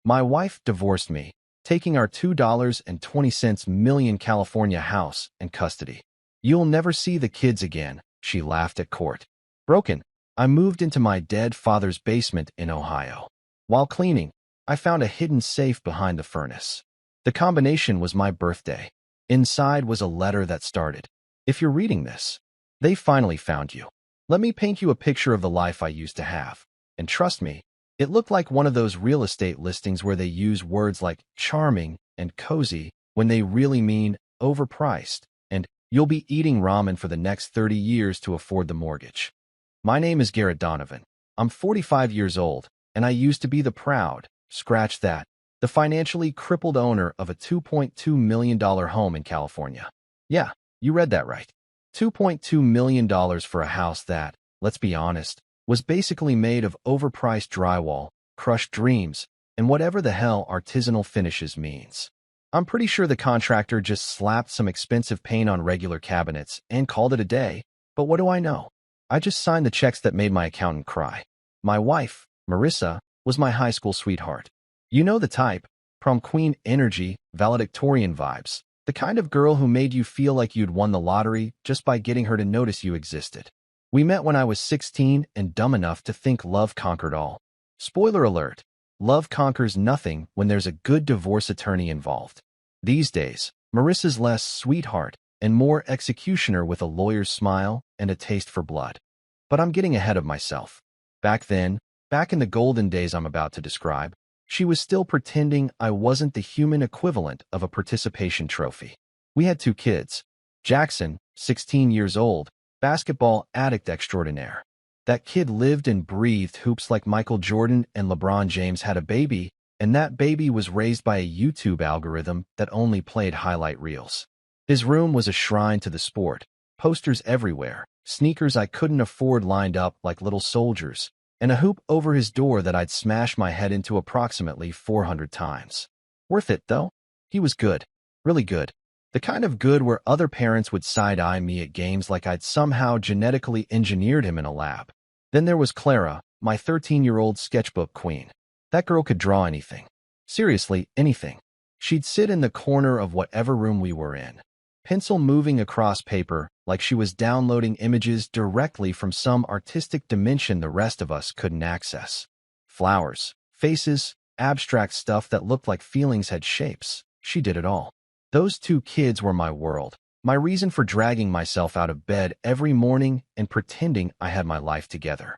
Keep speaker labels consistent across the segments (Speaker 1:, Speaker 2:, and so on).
Speaker 1: My wife divorced me, taking our $2.20 million California house and custody. You'll never see the kids again, she laughed at court. Broken, I moved into my dead father's basement in Ohio. While cleaning, I found a hidden safe behind the furnace. The combination was my birthday. Inside was a letter that started, "If you're reading this, they finally found you. Let me paint you a picture of the life I used to have." And trust me, it looked like one of those real estate listings where they use words like charming and cozy when they really mean overpriced, and you'll be eating ramen for the next 30 years to afford the mortgage. My name is Garrett Donovan. I'm 45 years old, and I used to be the proud, scratch that, the financially crippled owner of a $2.2 million home in California. Yeah, you read that right. $2.2 million for a house that, let's be honest, was basically made of overpriced drywall, crushed dreams, and whatever the hell artisanal finishes means. I'm pretty sure the contractor just slapped some expensive paint on regular cabinets and called it a day, but what do I know? I just signed the checks that made my accountant cry. My wife, Marissa, was my high school sweetheart. You know the type, prom queen energy, valedictorian vibes, the kind of girl who made you feel like you'd won the lottery just by getting her to notice you existed. We met when I was 16 and dumb enough to think love conquered all. Spoiler alert, love conquers nothing when there's a good divorce attorney involved. These days, Marissa's less sweetheart and more executioner with a lawyer's smile and a taste for blood. But I'm getting ahead of myself. Back then, back in the golden days I'm about to describe, she was still pretending I wasn't the human equivalent of a participation trophy. We had 2 kids. Jackson, 16 years old, basketball addict extraordinaire. That kid lived and breathed hoops like Michael Jordan and LeBron James had a baby, and that baby was raised by a YouTube algorithm that only played highlight reels. His room was a shrine to the sport, posters everywhere, sneakers I couldn't afford lined up like little soldiers, and a hoop over his door that I'd smash my head into approximately 400 times. Worth it, though? He was good. Really good. The kind of good where other parents would side-eye me at games like I'd somehow genetically engineered him in a lab. Then there was Clara, my 13-year-old sketchbook queen. That girl could draw anything. Seriously, anything. She'd sit in the corner of whatever room we were in, pencil moving across paper like she was downloading images directly from some artistic dimension the rest of us couldn't access. Flowers, faces, abstract stuff that looked like feelings had shapes. She did it all. Those 2 kids were my world, my reason for dragging myself out of bed every morning and pretending I had my life together.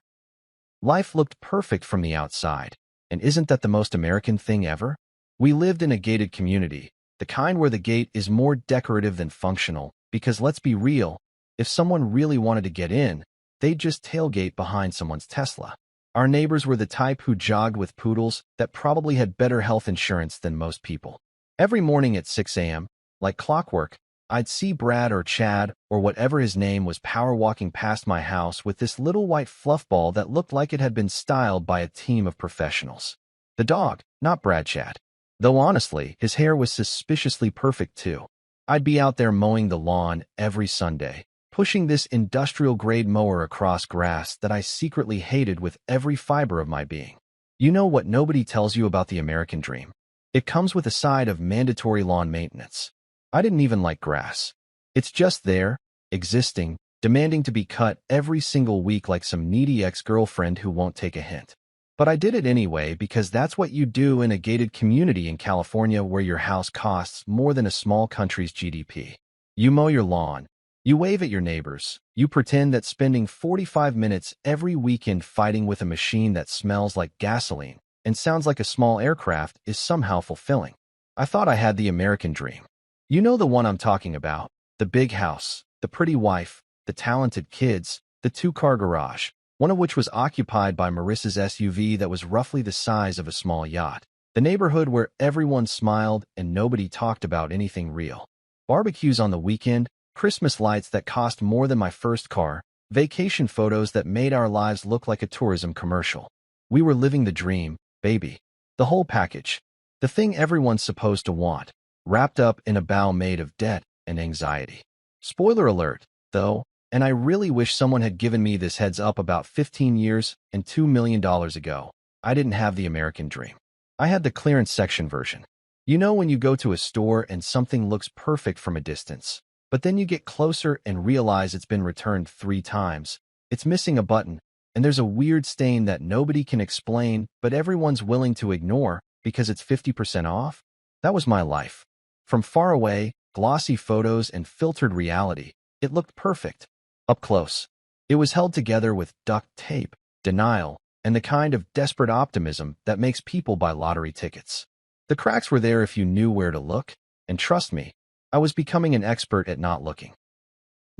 Speaker 1: Life looked perfect from the outside, and isn't that the most American thing ever? We lived in a gated community, the kind where the gate is more decorative than functional, because let's be real, if someone really wanted to get in, they'd just tailgate behind someone's Tesla. Our neighbors were the type who jogged with poodles that probably had better health insurance than most people. Every morning at 6 a.m., like clockwork, I'd see Brad or Chad or whatever his name was power walking past my house with this little white fluff ball that looked like it had been styled by a team of professionals. The dog, not Brad Chad. Though honestly, his hair was suspiciously perfect too. I'd be out there mowing the lawn every Sunday, pushing this industrial-grade mower across grass that I secretly hated with every fiber of my being. You know what nobody tells you about the American dream? It comes with a side of mandatory lawn maintenance. I didn't even like grass. It's just there, existing, demanding to be cut every single week like some needy ex-girlfriend who won't take a hint. But I did it anyway because that's what you do in a gated community in California where your house costs more than a small country's GDP. You mow your lawn. You wave at your neighbors. You pretend that spending 45 minutes every weekend fighting with a machine that smells like gasoline and sounds like a small aircraft is somehow fulfilling. I thought I had the American dream. You know the one I'm talking about. The big house, the pretty wife, the talented kids, the 2-car garage, one of which was occupied by Marissa's SUV that was roughly the size of a small yacht. The neighborhood where everyone smiled and nobody talked about anything real. Barbecues on the weekend, Christmas lights that cost more than my first car, vacation photos that made our lives look like a tourism commercial. We were living the dream, baby. The whole package. The thing everyone's supposed to want, wrapped up in a bow made of debt and anxiety. Spoiler alert, though, and I really wish someone had given me this heads up about 15 years and $2 million ago. I didn't have the American dream. I had the clearance section version. You know when you go to a store and something looks perfect from a distance, but then you get closer and realize it's been returned 3 times, it's missing a button, and there's a weird stain that nobody can explain but everyone's willing to ignore because it's 50% off? That was my life. From far away, glossy photos and filtered reality, it looked perfect. Up close, it was held together with duct tape, denial, and the kind of desperate optimism that makes people buy lottery tickets. The cracks were there if you knew where to look, and trust me, I was becoming an expert at not looking.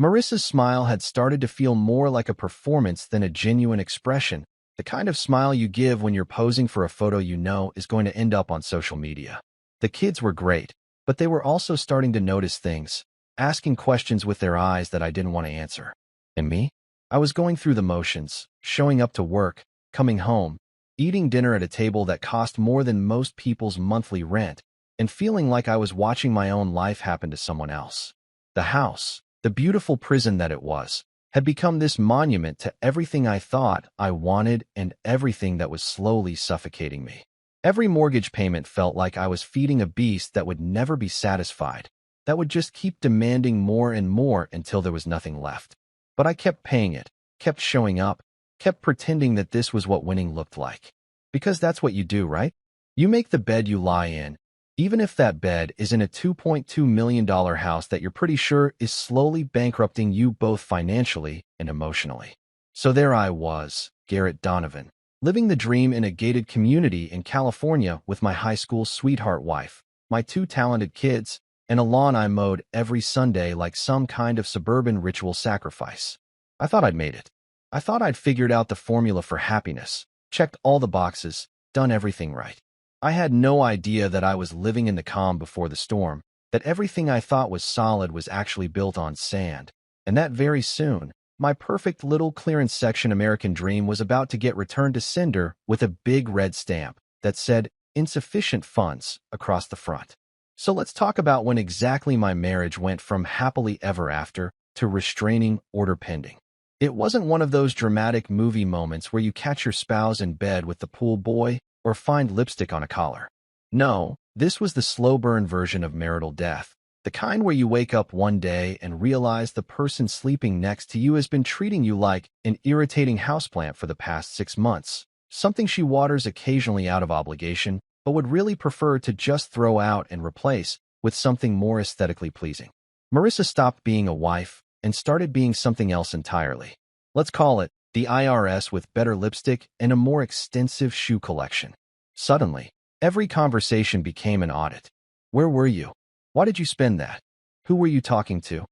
Speaker 1: Marissa's smile had started to feel more like a performance than a genuine expression, the kind of smile you give when you're posing for a photo you know is going to end up on social media. The kids were great, but they were also starting to notice things, asking questions with their eyes that I didn't want to answer. And me? I was going through the motions, showing up to work, coming home, eating dinner at a table that cost more than most people's monthly rent, and feeling like I was watching my own life happen to someone else. The house, the beautiful prison that it was, had become this monument to everything I thought I wanted and everything that was slowly suffocating me. Every mortgage payment felt like I was feeding a beast that would never be satisfied, that would just keep demanding more and more until there was nothing left. But I kept paying it, kept showing up, kept pretending that this was what winning looked like. Because that's what you do, right? You make the bed you lie in, even if that bed is in a $2.2 million house that you're pretty sure is slowly bankrupting you both financially and emotionally. So there I was, Garrett Donovan, living the dream in a gated community in California with my high school sweetheart wife, my 2 talented kids, and a lawn I mowed every Sunday like some kind of suburban ritual sacrifice. I thought I'd made it. I thought I'd figured out the formula for happiness, checked all the boxes, done everything right. I had no idea that I was living in the calm before the storm, that everything I thought was solid was actually built on sand, and that very soon, my perfect little clearance section American dream was about to get returned to cinder with a big red stamp that said insufficient funds across the front. So let's talk about when exactly my marriage went from happily ever after to restraining order pending. It wasn't one of those dramatic movie moments where you catch your spouse in bed with the pool boy or find lipstick on a collar. No, this was the slow burn version of marital death, the kind where you wake up one day and realize the person sleeping next to you has been treating you like an irritating houseplant for the past 6 months, something she waters occasionally out of obligation, but would really prefer to just throw out and replace with something more aesthetically pleasing. Marissa stopped being a wife and started being something else entirely. Let's call it the IRS with better lipstick and a more extensive shoe collection. Suddenly, every conversation became an audit. Where were you? Why did you spend that? Who were you talking to?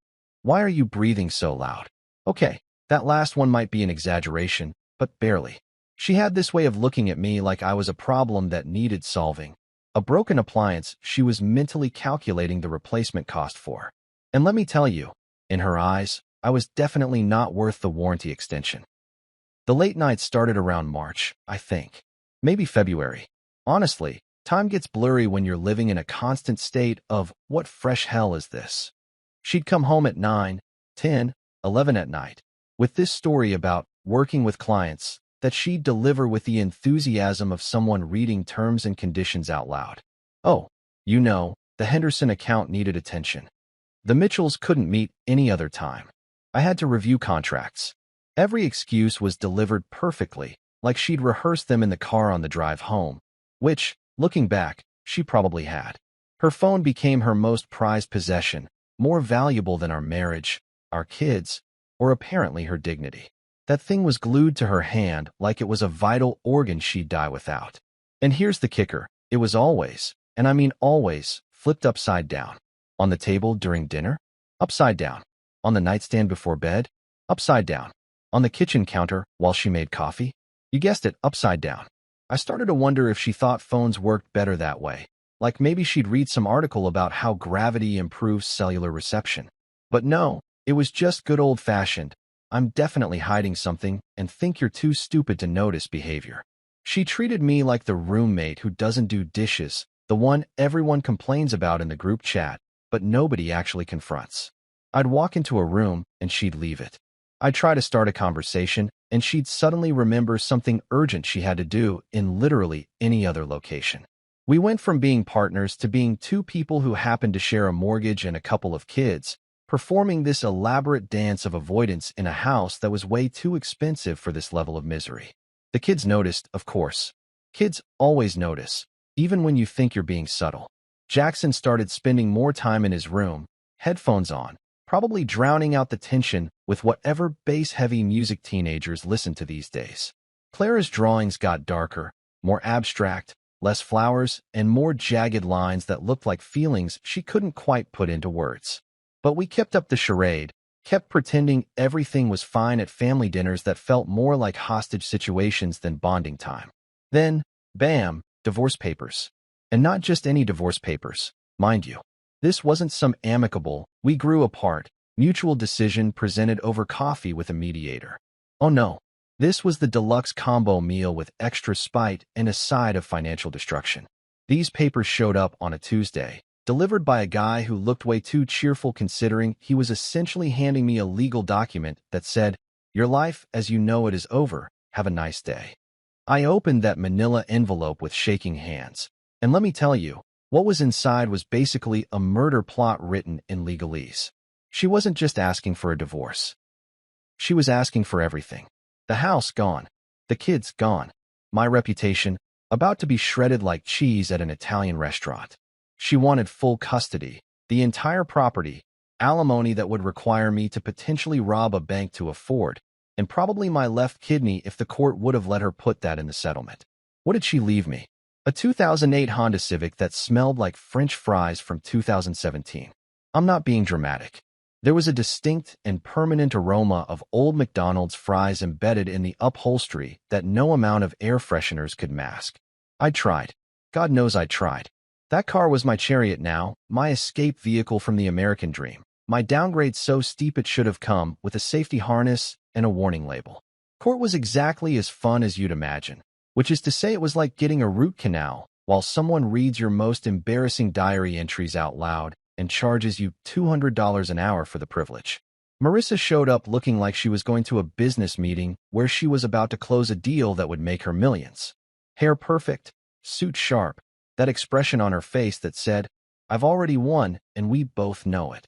Speaker 1: Why are you breathing so loud? Okay, that last one might be an exaggeration, but barely. She had this way of looking at me like I was a problem that needed solving. A broken appliance she was mentally calculating the replacement cost for. And let me tell you, in her eyes, I was definitely not worth the warranty extension. The late nights started around March, I think. Maybe February. Honestly, time gets blurry when you're living in a constant state of, what fresh hell is this? She'd come home at 9, 10, 11 at night, with this story about working with clients that she'd deliver with the enthusiasm of someone reading terms and conditions out loud. Oh, you know, the Henderson account needed attention. The Mitchells couldn't meet any other time. I had to review contracts. Every excuse was delivered perfectly, like she'd rehearsed them in the car on the drive home, which, looking back, she probably had. Her phone became her most prized possession, more valuable than our marriage, our kids, or apparently her dignity. That thing was glued to her hand like it was a vital organ she'd die without. And here's the kicker, it was always, and I mean always, flipped upside down. On the table during dinner? Upside down. On the nightstand before bed? Upside down. On the kitchen counter while she made coffee? You guessed it, upside down. I started to wonder if she thought phones worked better that way, like maybe she'd read some article about how gravity improves cellular reception. But no, it was just good old-fashioned, I'm definitely hiding something and think you're too stupid to notice behavior. She treated me like the roommate who doesn't do dishes, the one everyone complains about in the group chat, but nobody actually confronts. I'd walk into a room and she'd leave it. I'd try to start a conversation and she'd suddenly remember something urgent she had to do in literally any other location. We went from being partners to being two people who happened to share a mortgage and a couple of kids, performing this elaborate dance of avoidance in a house that was way too expensive for this level of misery. The kids noticed, of course. Kids always notice, even when you think you're being subtle. Jackson started spending more time in his room, headphones on, probably drowning out the tension with whatever bass-heavy music teenagers listen to these days. Clara's drawings got darker, more abstract, less flowers, and more jagged lines that looked like feelings she couldn't quite put into words. But we kept up the charade, kept pretending everything was fine at family dinners that felt more like hostage situations than bonding time. Then, bam, divorce papers. And not just any divorce papers, mind you. This wasn't some amicable, we grew apart, mutual decision presented over coffee with a mediator. Oh no. This was the deluxe combo meal with extra spite and a side of financial destruction. These papers showed up on a Tuesday, delivered by a guy who looked way too cheerful considering he was essentially handing me a legal document that said, "Your life as you know it is over, have a nice day." I opened that manila envelope with shaking hands, and let me tell you, what was inside was basically a murder plot written in legalese. She wasn't just asking for a divorce. She was asking for everything. The house gone. The kids gone. My reputation about to be shredded like cheese at an Italian restaurant. She wanted full custody, the entire property, alimony that would require me to potentially rob a bank to afford, and probably my left kidney if the court would have let her put that in the settlement. What did she leave me? A 2008 Honda Civic that smelled like French fries from 2017. I'm not being dramatic. There was a distinct and permanent aroma of old McDonald's fries embedded in the upholstery that no amount of air fresheners could mask. I tried. God knows I tried. That car was my chariot now, my escape vehicle from the American dream. My downgrade so steep it should have come with a safety harness and a warning label. Court was exactly as fun as you'd imagine, which is to say it was like getting a root canal while someone reads your most embarrassing diary entries out loud and charges you $200 an hour for the privilege. Marissa showed up looking like she was going to a business meeting where she was about to close a deal that would make her millions. Hair perfect, suit sharp, that expression on her face that said, "I've already won and we both know it."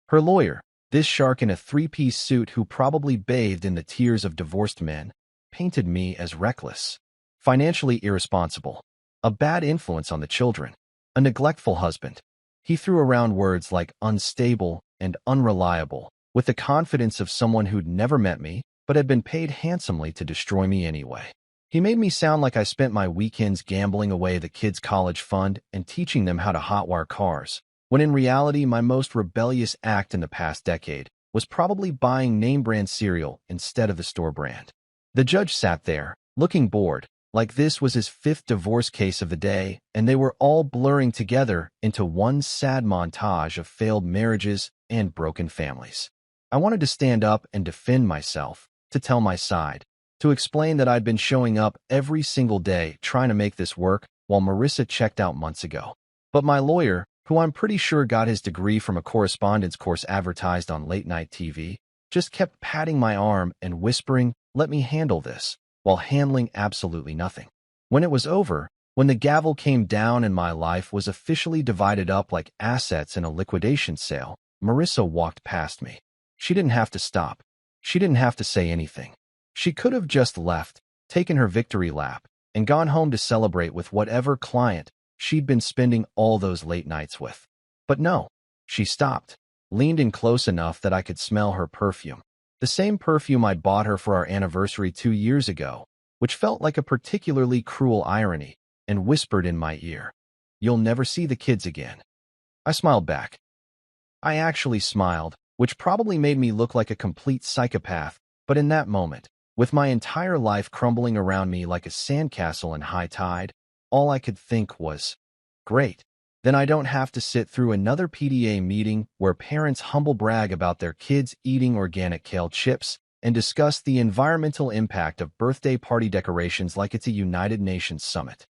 Speaker 1: Her lawyer, this shark in a three-piece suit who probably bathed in the tears of divorced men, painted me as reckless, financially irresponsible, a bad influence on the children, a neglectful husband. He threw around words like unstable and unreliable with the confidence of someone who'd never met me but had been paid handsomely to destroy me anyway. He made me sound like I spent my weekends gambling away the kids' college fund and teaching them how to hotwire cars, when in reality my most rebellious act in the past decade was probably buying name-brand cereal instead of the store brand. The judge sat there, looking bored, like this was his fifth divorce case of the day, and they were all blurring together into one sad montage of failed marriages and broken families. I wanted to stand up and defend myself, to tell my side, to explain that I'd been showing up every single day trying to make this work while Marissa checked out months ago. But my lawyer, who I'm pretty sure got his degree from a correspondence course advertised on late-night TV, just kept patting my arm and whispering, "Let me handle this," while handling absolutely nothing. When it was over, when the gavel came down and my life was officially divided up like assets in a liquidation sale, Marissa walked past me. She didn't have to stop. She didn't have to say anything. She could have just left, taken her victory lap, and gone home to celebrate with whatever client she'd been spending all those late nights with. But no, she stopped, leaned in close enough that I could smell her perfume. The same perfume I'd bought her for our anniversary 2 years ago, which felt like a particularly cruel irony, and whispered in my ear, "You'll never see the kids again." I smiled back. I actually smiled, which probably made me look like a complete psychopath, but in that moment, with my entire life crumbling around me like a sandcastle in high tide, all I could think was, great. Then I don't have to sit through another PTA meeting where parents humble brag about their kids eating organic kale chips and discuss the environmental impact of birthday party decorations like it's a United Nations summit.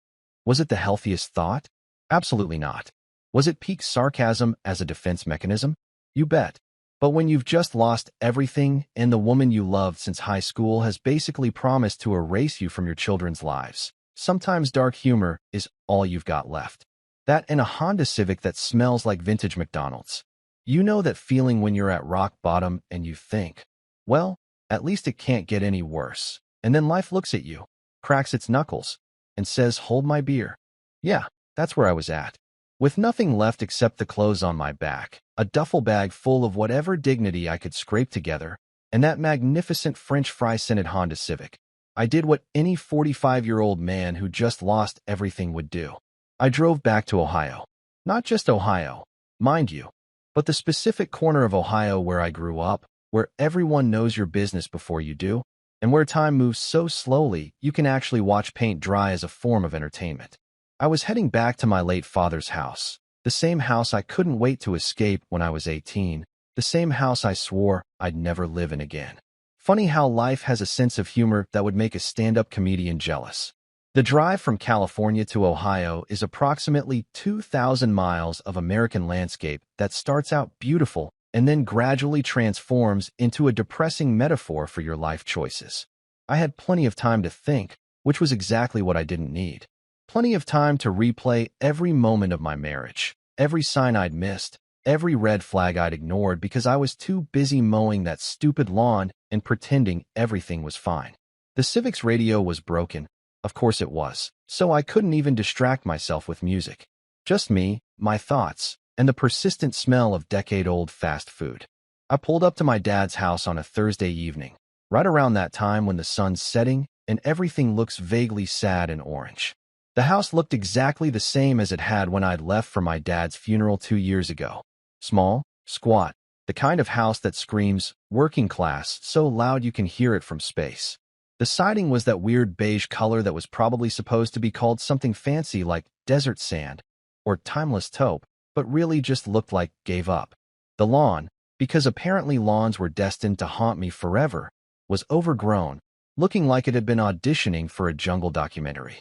Speaker 1: Was it the healthiest thought? Absolutely not. Was it peak sarcasm as a defense mechanism? You bet. But when you've just lost everything and the woman you loved since high school has basically promised to erase you from your children's lives, Sometimes dark humor is all you've got left. That and a Honda Civic that smells like vintage McDonald's. You know that feeling when you're at rock bottom and you think, well, at least it can't get any worse. And then life looks at you, cracks its knuckles, and says, hold my beer. Yeah, that's where I was at. With nothing left except the clothes on my back, a duffel bag full of whatever dignity I could scrape together, and that magnificent French fry-scented Honda Civic. I did what any 45-year-old man who just lost everything would do. I drove back to Ohio. Not just Ohio, mind you, but the specific corner of Ohio where I grew up, where everyone knows your business before you do, and where time moves so slowly you can actually watch paint dry as a form of entertainment. I was heading back to my late father's house, the same house I couldn't wait to escape when I was 18, the same house I swore I'd never live in again. Funny how life has a sense of humor that would make a stand-up comedian jealous. The drive from California to Ohio is approximately 2,000 miles of American landscape that starts out beautiful and then gradually transforms into a depressing metaphor for your life choices. I had plenty of time to think, which was exactly what I didn't need. Plenty of time to replay every moment of my marriage, every sign I'd missed, every red flag I'd ignored because I was too busy mowing that stupid lawn and pretending everything was fine. The Civic's radio was broken. Of course it was. So I couldn't even distract myself with music. Just me, my thoughts, and the persistent smell of decade-old fast food. I pulled up to my dad's house on a Thursday evening, right around that time when the sun's setting and everything looks vaguely sad and orange. The house looked exactly the same as it had when I'd left for my dad's funeral 2 years ago. Small, squat, the kind of house that screams, working class, so loud you can hear it from space. The siding was that weird beige color that was probably supposed to be called something fancy like desert sand or timeless taupe, but really just looked like gave up. The lawn, because apparently lawns were destined to haunt me forever, was overgrown, looking like it had been auditioning for a jungle documentary.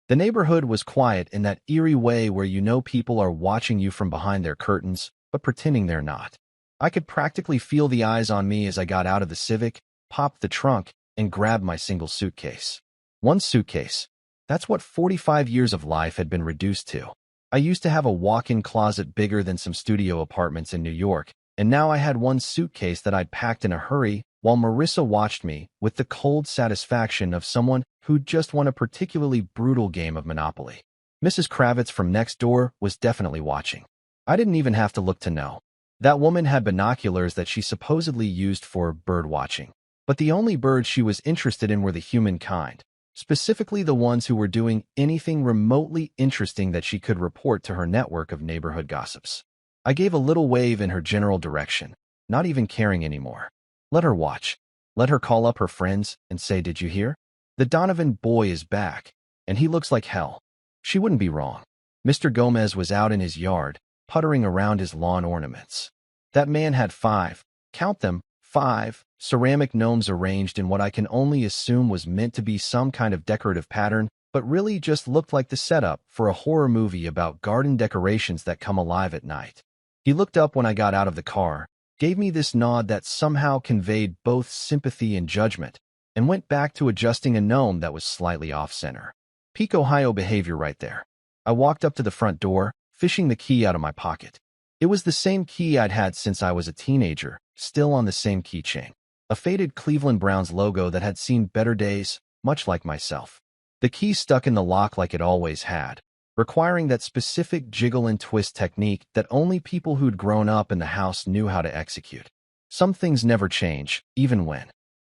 Speaker 1: The neighborhood was quiet in that eerie way where you know people are watching you from behind their curtains, but pretending they're not. I could practically feel the eyes on me as I got out of the Civic, popped the trunk, and grabbed my single suitcase. One suitcase. That's what 45 years of life had been reduced to. I used to have a walk-in closet bigger than some studio apartments in New York, and now I had one suitcase that I'd packed in a hurry while Marissa watched me with the cold satisfaction of someone who'd just won a particularly brutal game of Monopoly. Mrs. Kravitz from next door was definitely watching. I didn't even have to look to know. That woman had binoculars that she supposedly used for bird watching. But the only birds she was interested in were the humankind, specifically the ones who were doing anything remotely interesting that she could report to her network of neighborhood gossips. I gave a little wave in her general direction, not even caring anymore. Let her watch. Let her call up her friends and say, did you hear? The Donovan boy is back, and he looks like hell. She wouldn't be wrong. Mr. Gomez was out in his yard, puttering around his lawn ornaments. That man had 5, count them, 5, ceramic gnomes arranged in what I can only assume was meant to be some kind of decorative pattern, but really just looked like the setup for a horror movie about garden decorations that come alive at night. He looked up when I got out of the car, gave me this nod that somehow conveyed both sympathy and judgment, and went back to adjusting a gnome that was slightly off-center. Peak Ohio behavior right there. I walked up to the front door, fishing the key out of my pocket. It was the same key I'd had since I was a teenager, still on the same keychain. A faded Cleveland Browns logo that had seen better days, much like myself. The key stuck in the lock like it always had, requiring that specific jiggle and twist technique that only people who'd grown up in the house knew how to execute. Some things never change, even when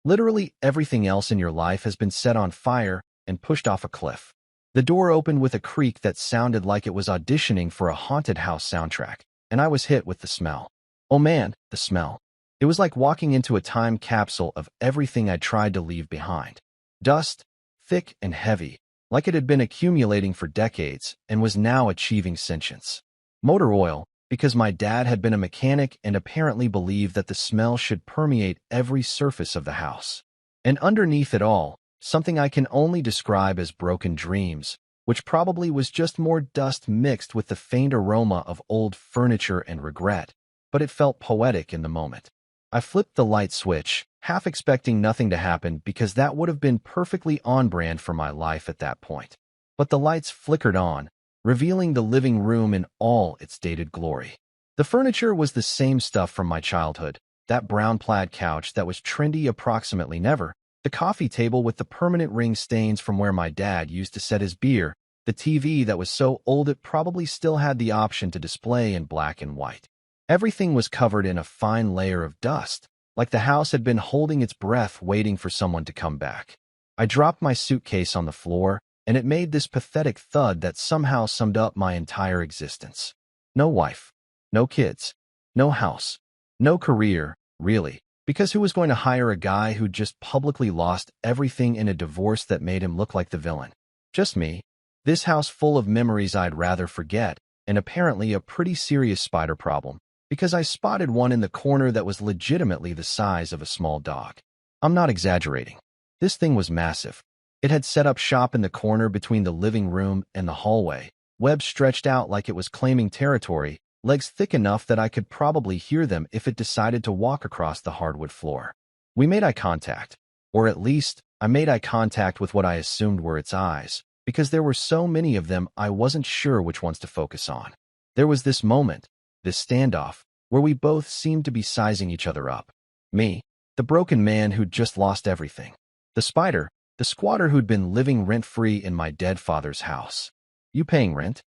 Speaker 1: literally everything else in your life has been set on fire and pushed off a cliff. The door opened with a creak that sounded like it was auditioning for a haunted house soundtrack, and I was hit with the smell. Oh man, the smell. It was like walking into a time capsule of everything I'd tried to leave behind. Dust, thick and heavy, like it had been accumulating for decades and was now achieving sentience. Motor oil, because my dad had been a mechanic and apparently believed that the smell should permeate every surface of the house. And underneath it all, something I can only describe as broken dreams, which probably was just more dust mixed with the faint aroma of old furniture and regret, but it felt poetic in the moment. I flipped the light switch, half expecting nothing to happen because that would have been perfectly on brand for my life at that point. But the lights flickered on, revealing the living room in all its dated glory. The furniture was the same stuff from my childhood, that brown plaid couch that was trendy approximately never, the coffee table with the permanent ring stains from where my dad used to set his beer, the TV that was so old it probably still had the option to display in black and white. Everything was covered in a fine layer of dust, like the house had been holding its breath waiting for someone to come back. I dropped my suitcase on the floor, and it made this pathetic thud that somehow summed up my entire existence. No wife, no kids, no house, no career, really, because who was going to hire a guy who just publicly lost everything in a divorce that made him look like the villain? Just me. This house full of memories I'd rather forget, and apparently a pretty serious spider problem, because I spotted one in the corner that was legitimately the size of a small dog. I'm not exaggerating. This thing was massive. It had set up shop in the corner between the living room and the hallway, webs stretched out like it was claiming territory, legs thick enough that I could probably hear them if it decided to walk across the hardwood floor. We made eye contact, or at least, I made eye contact with what I assumed were its eyes, because there were so many of them I wasn't sure which ones to focus on. There was this moment, this standoff, where we both seemed to be sizing each other up. Me, the broken man who'd just lost everything. The spider, the squatter who'd been living rent-free in my dead father's house. You paying rent?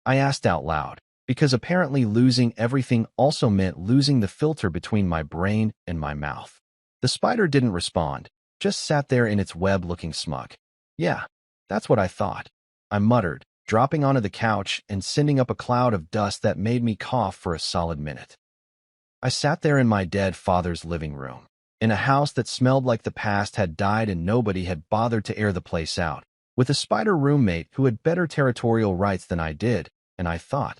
Speaker 1: I asked out loud, because apparently losing everything also meant losing the filter between my brain and my mouth. The spider didn't respond, just sat there in its web looking smug. Yeah, that's what I thought. I muttered, dropping onto the couch and sending up a cloud of dust that made me cough for a solid minute. I sat there in my dead father's living room, in a house that smelled like the past had died and nobody had bothered to air the place out, with a spider roommate who had better territorial rights than I did, and I thought,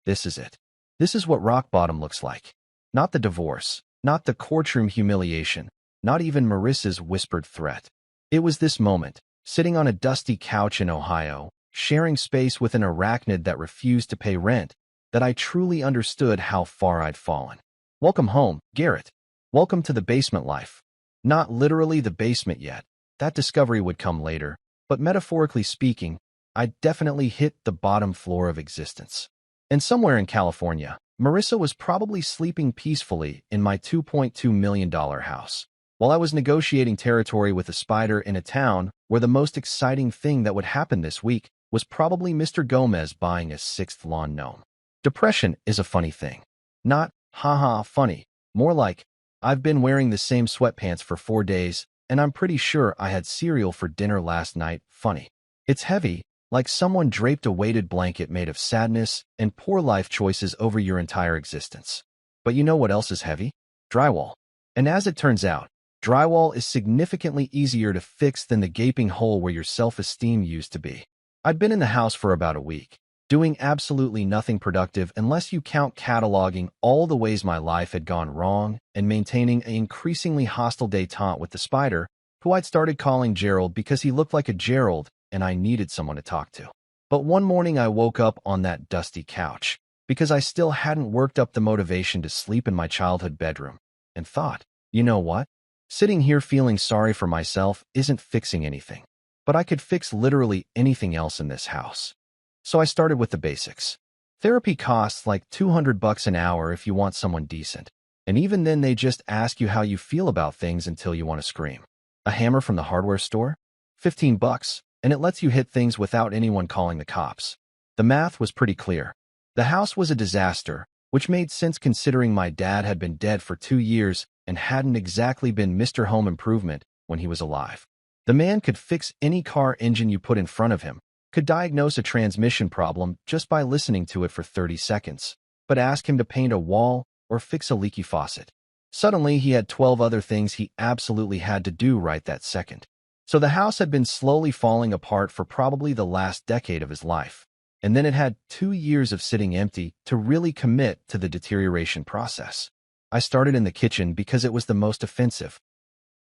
Speaker 1: this is it. This is what rock bottom looks like. Not the divorce, not the courtroom humiliation, not even Marissa's whispered threat. It was this moment, sitting on a dusty couch in Ohio, sharing space with an arachnid that refused to pay rent, that I truly understood how far I'd fallen. Welcome home, Garrett. Welcome to the basement life. Not literally the basement yet. That discovery would come later, but metaphorically speaking, I'd definitely hit the bottom floor of existence. And somewhere in California, Marissa was probably sleeping peacefully in my $2.2 million house, while I was negotiating territory with a spider in a town where the most exciting thing that would happen this week was probably Mr. Gomez buying a sixth lawn gnome. Depression is a funny thing. Not, haha, funny. More like, I've been wearing the same sweatpants for 4 days, and I'm pretty sure I had cereal for dinner last night, funny. It's heavy, like someone draped a weighted blanket made of sadness and poor life choices over your entire existence. But you know what else is heavy? Drywall. And as it turns out, drywall is significantly easier to fix than the gaping hole where your self-esteem used to be. I'd been in the house for about a week, doing absolutely nothing productive unless you count cataloging all the ways my life had gone wrong and maintaining an increasingly hostile détente with the spider, who I'd started calling Gerald because he looked like a Gerald and I needed someone to talk to. But one morning I woke up on that dusty couch, because I still hadn't worked up the motivation to sleep in my childhood bedroom, and thought, you know what? Sitting here feeling sorry for myself isn't fixing anything, but I could fix literally anything else in this house. So I started with the basics. Therapy costs like $200 an hour if you want someone decent, and even then they just ask you how you feel about things until you want to scream. A hammer from the hardware store? $15, and it lets you hit things without anyone calling the cops. The math was pretty clear. The house was a disaster, which made sense considering my dad had been dead for 2 years and hadn't exactly been Mr. Home Improvement when he was alive. The man could fix any car engine you put in front of him, could diagnose a transmission problem just by listening to it for 30 seconds, but ask him to paint a wall or fix a leaky faucet. Suddenly, he had 12 other things he absolutely had to do right that second. So the house had been slowly falling apart for probably the last decade of his life, and then it had 2 years of sitting empty to really commit to the deterioration process. I started in the kitchen because it was the most offensive.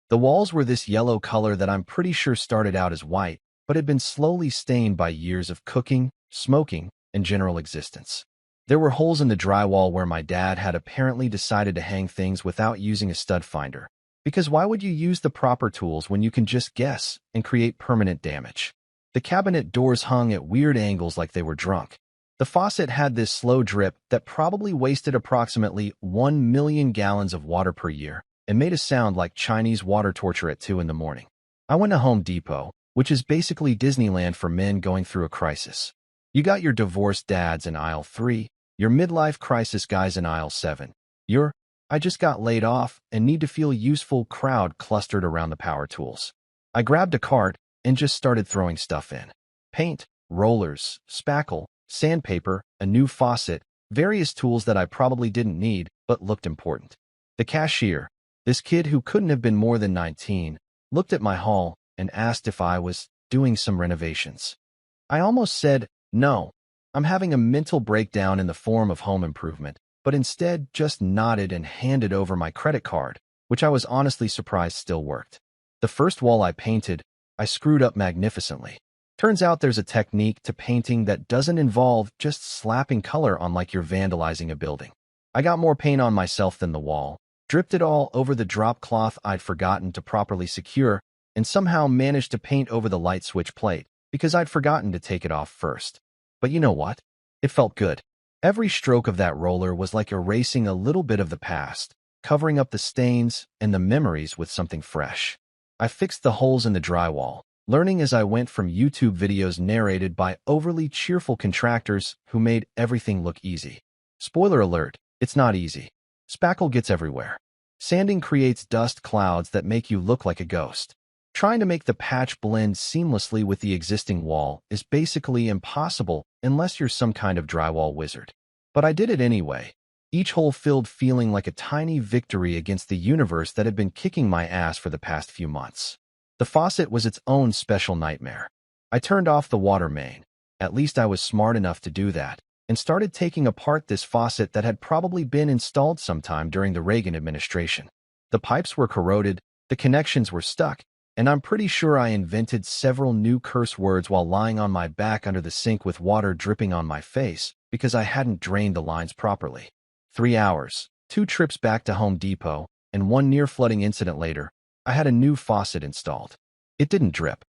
Speaker 1: The walls were this yellow color that I'm pretty sure started out as white, but had been slowly stained by years of cooking, smoking, and general existence. There were holes in the drywall where my dad had apparently decided to hang things without using a stud finder. Because why would you use the proper tools when you can just guess and create permanent damage? The cabinet doors hung at weird angles like they were drunk. The faucet had this slow drip that probably wasted approximately 1 million gallons of water per year and made a sound like Chinese water torture at 2 in the morning. I went to Home Depot, which is basically Disneyland for men going through a crisis. You got your divorced dads in aisle 3, your midlife crisis guys in aisle 7, your I just got laid off and need to feel useful crowd clustered around the power tools. I grabbed a cart and just started throwing stuff in. Paint, rollers, spackle, sandpaper, a new faucet, various tools that I probably didn't need but looked important. The cashier, this kid who couldn't have been more than 19, looked at my haul and asked if I was doing some renovations. I almost said, no, I'm having a mental breakdown in the form of home improvement, but instead just nodded and handed over my credit card, which I was honestly surprised still worked. The first wall I painted, I screwed up magnificently. Turns out there's a technique to painting that doesn't involve just slapping color on like you're vandalizing a building. I got more paint on myself than the wall, dripped it all over the drop cloth I'd forgotten to properly secure, and somehow managed to paint over the light switch plate because I'd forgotten to take it off first. But you know what? It felt good. Every stroke of that roller was like erasing a little bit of the past, covering up the stains and the memories with something fresh. I fixed the holes in the drywall, learning as I went from YouTube videos narrated by overly cheerful contractors who made everything look easy. Spoiler alert, it's not easy. Spackle gets everywhere. Sanding creates dust clouds that make you look like a ghost. Trying to make the patch blend seamlessly with the existing wall is basically impossible unless you're some kind of drywall wizard. But I did it anyway, each hole filled feeling like a tiny victory against the universe that had been kicking my ass for the past few months. The faucet was its own special nightmare. I turned off the water main, at least I was smart enough to do that, and started taking apart this faucet that had probably been installed sometime during the Reagan administration. The pipes were corroded, the connections were stuck, and I'm pretty sure I invented several new curse words while lying on my back under the sink with water dripping on my face because I hadn't drained the lines properly. 3 hours, 2 trips back to Home Depot, and 1 near-flooding incident later, I had a new faucet installed. It didn't drip.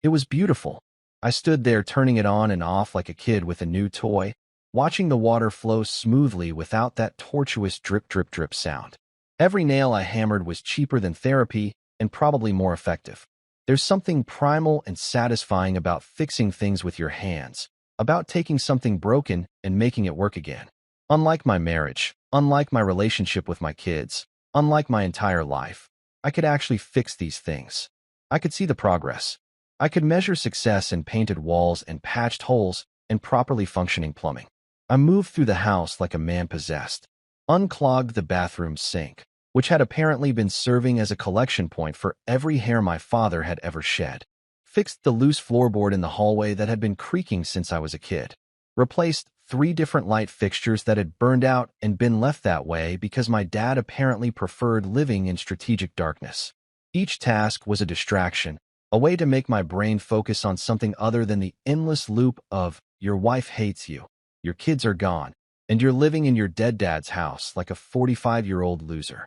Speaker 1: It was beautiful. I stood there turning it on and off like a kid with a new toy, watching the water flow smoothly without that tortuous drip drip drip sound. Every nail I hammered was cheaper than therapy and probably more effective. There's something primal and satisfying about fixing things with your hands, about taking something broken and making it work again. Unlike my marriage, unlike my relationship with my kids, unlike my entire life, I could actually fix these things. I could see the progress. I could measure success in painted walls and patched holes and properly functioning plumbing. I moved through the house like a man possessed, unclogged the bathroom sink, which had apparently been serving as a collection point for every hair my father had ever shed, fixed the loose floorboard in the hallway that had been creaking since I was a kid, replaced 3 different light fixtures that had burned out and been left that way because my dad apparently preferred living in strategic darkness. Each task was a distraction, a way to make my brain focus on something other than the endless loop of your wife hates you, your kids are gone, and you're living in your dead dad's house like a 45-year-old loser.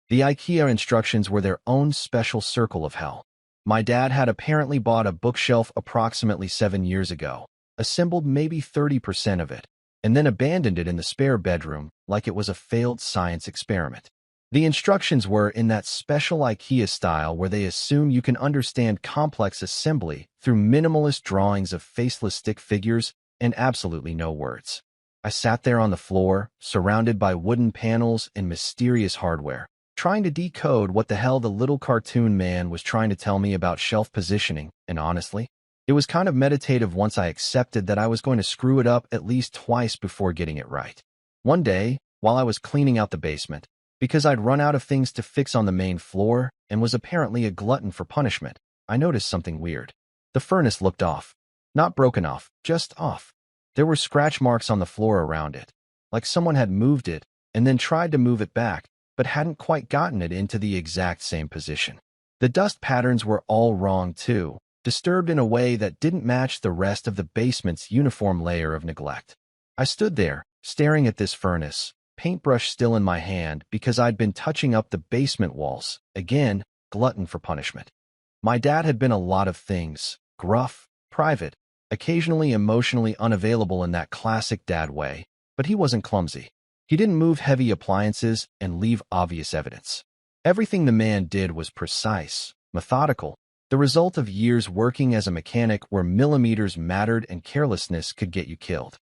Speaker 1: The IKEA instructions were their own special circle of hell. My dad had apparently bought a bookshelf approximately 7 years ago, assembled maybe 30% of it, and then abandoned it in the spare bedroom like it was a failed science experiment. The instructions were in that special IKEA style where they assume you can understand complex assembly through minimalist drawings of faceless stick figures and absolutely no words. I sat there on the floor, surrounded by wooden panels and mysterious hardware, trying to decode what the hell the little cartoon man was trying to tell me about shelf positioning, and honestly, it was kind of meditative once I accepted that I was going to screw it up at least twice before getting it right. One day, while I was cleaning out the basement, because I'd run out of things to fix on the main floor and was apparently a glutton for punishment, I noticed something weird. The furnace looked off. Not broken off, just off. There were scratch marks on the floor around it, like someone had moved it and then tried to move it back, but hadn't quite gotten it into the exact same position. The dust patterns were all wrong too, disturbed in a way that didn't match the rest of the basement's uniform layer of neglect. I stood there, staring at this furnace, paintbrush still in my hand because I'd been touching up the basement walls, again, glutton for punishment. My dad had been a lot of things, gruff, private, occasionally emotionally unavailable in that classic dad way, but he wasn't clumsy. He didn't move heavy appliances and leave obvious evidence. Everything the man did was precise, methodical, the result of years working as a mechanic where millimeters mattered and carelessness could get you killed.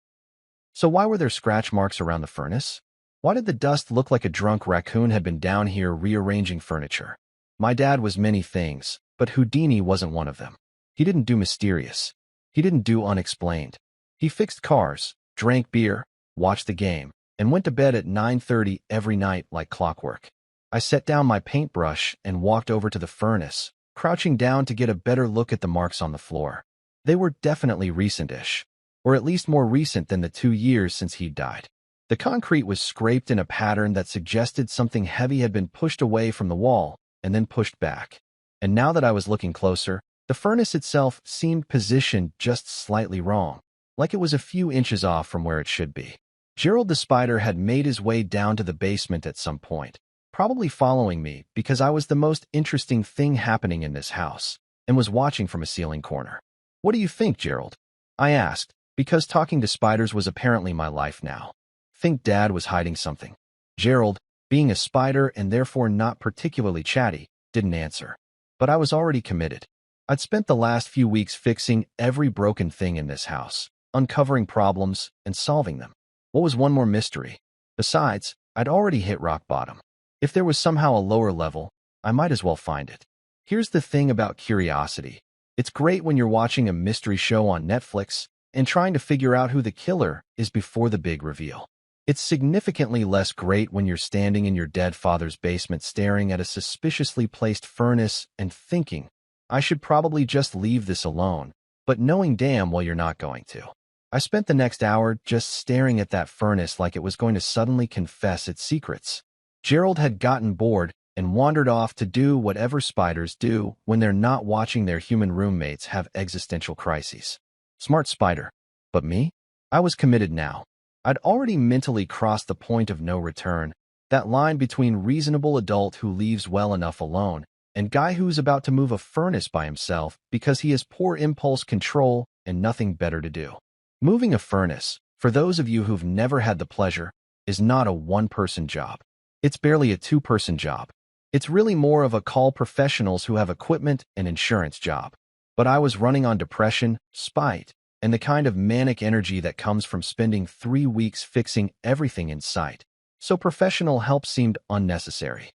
Speaker 1: So why were there scratch marks around the furnace? Why did the dust look like a drunk raccoon had been down here rearranging furniture? My dad was many things, but Houdini wasn't one of them. He didn't do mysterious. He didn't do unexplained. He fixed cars, drank beer, watched the game, and went to bed at 9:30 every night like clockwork. I set down my paintbrush and walked over to the furnace, crouching down to get a better look at the marks on the floor. They were definitely recent-ish, or at least more recent than the 2 years since he'd died. The concrete was scraped in a pattern that suggested something heavy had been pushed away from the wall and then pushed back. And now that I was looking closer, the furnace itself seemed positioned just slightly wrong, like it was a few inches off from where it should be. Gerald the spider had made his way down to the basement at some point, probably following me because I was the most interesting thing happening in this house, and was watching from a ceiling corner. "What do you think, Gerald?" I asked, because talking to spiders was apparently my life now. Think Dad was hiding something. Gerald, being a spider and therefore not particularly chatty, didn't answer. But I was already committed. I'd spent the last few weeks fixing every broken thing in this house, uncovering problems and solving them. What was one more mystery? Besides, I'd already hit rock bottom. If there was somehow a lower level, I might as well find it. Here's the thing about curiosity. It's great when you're watching a mystery show on Netflix and trying to figure out who the killer is before the big reveal. It's significantly less great when you're standing in your dead father's basement staring at a suspiciously placed furnace and thinking, I should probably just leave this alone, but knowing damn well you're not going to. I spent the next hour just staring at that furnace like it was going to suddenly confess its secrets. Gerald had gotten bored and wandered off to do whatever spiders do when they're not watching their human roommates have existential crises. Smart spider. But me? I was committed now. I'd already mentally crossed the point of no return, that line between reasonable adult who leaves well enough alone and guy who's about to move a furnace by himself because he has poor impulse control and nothing better to do. Moving a furnace, for those of you who've never had the pleasure, is not a one-person job. It's barely a two-person job. It's really more of a call professionals who have equipment and insurance job. But I was running on depression, spite, and the kind of manic energy that comes from spending 3 weeks fixing everything in sight. So professional help seemed unnecessary.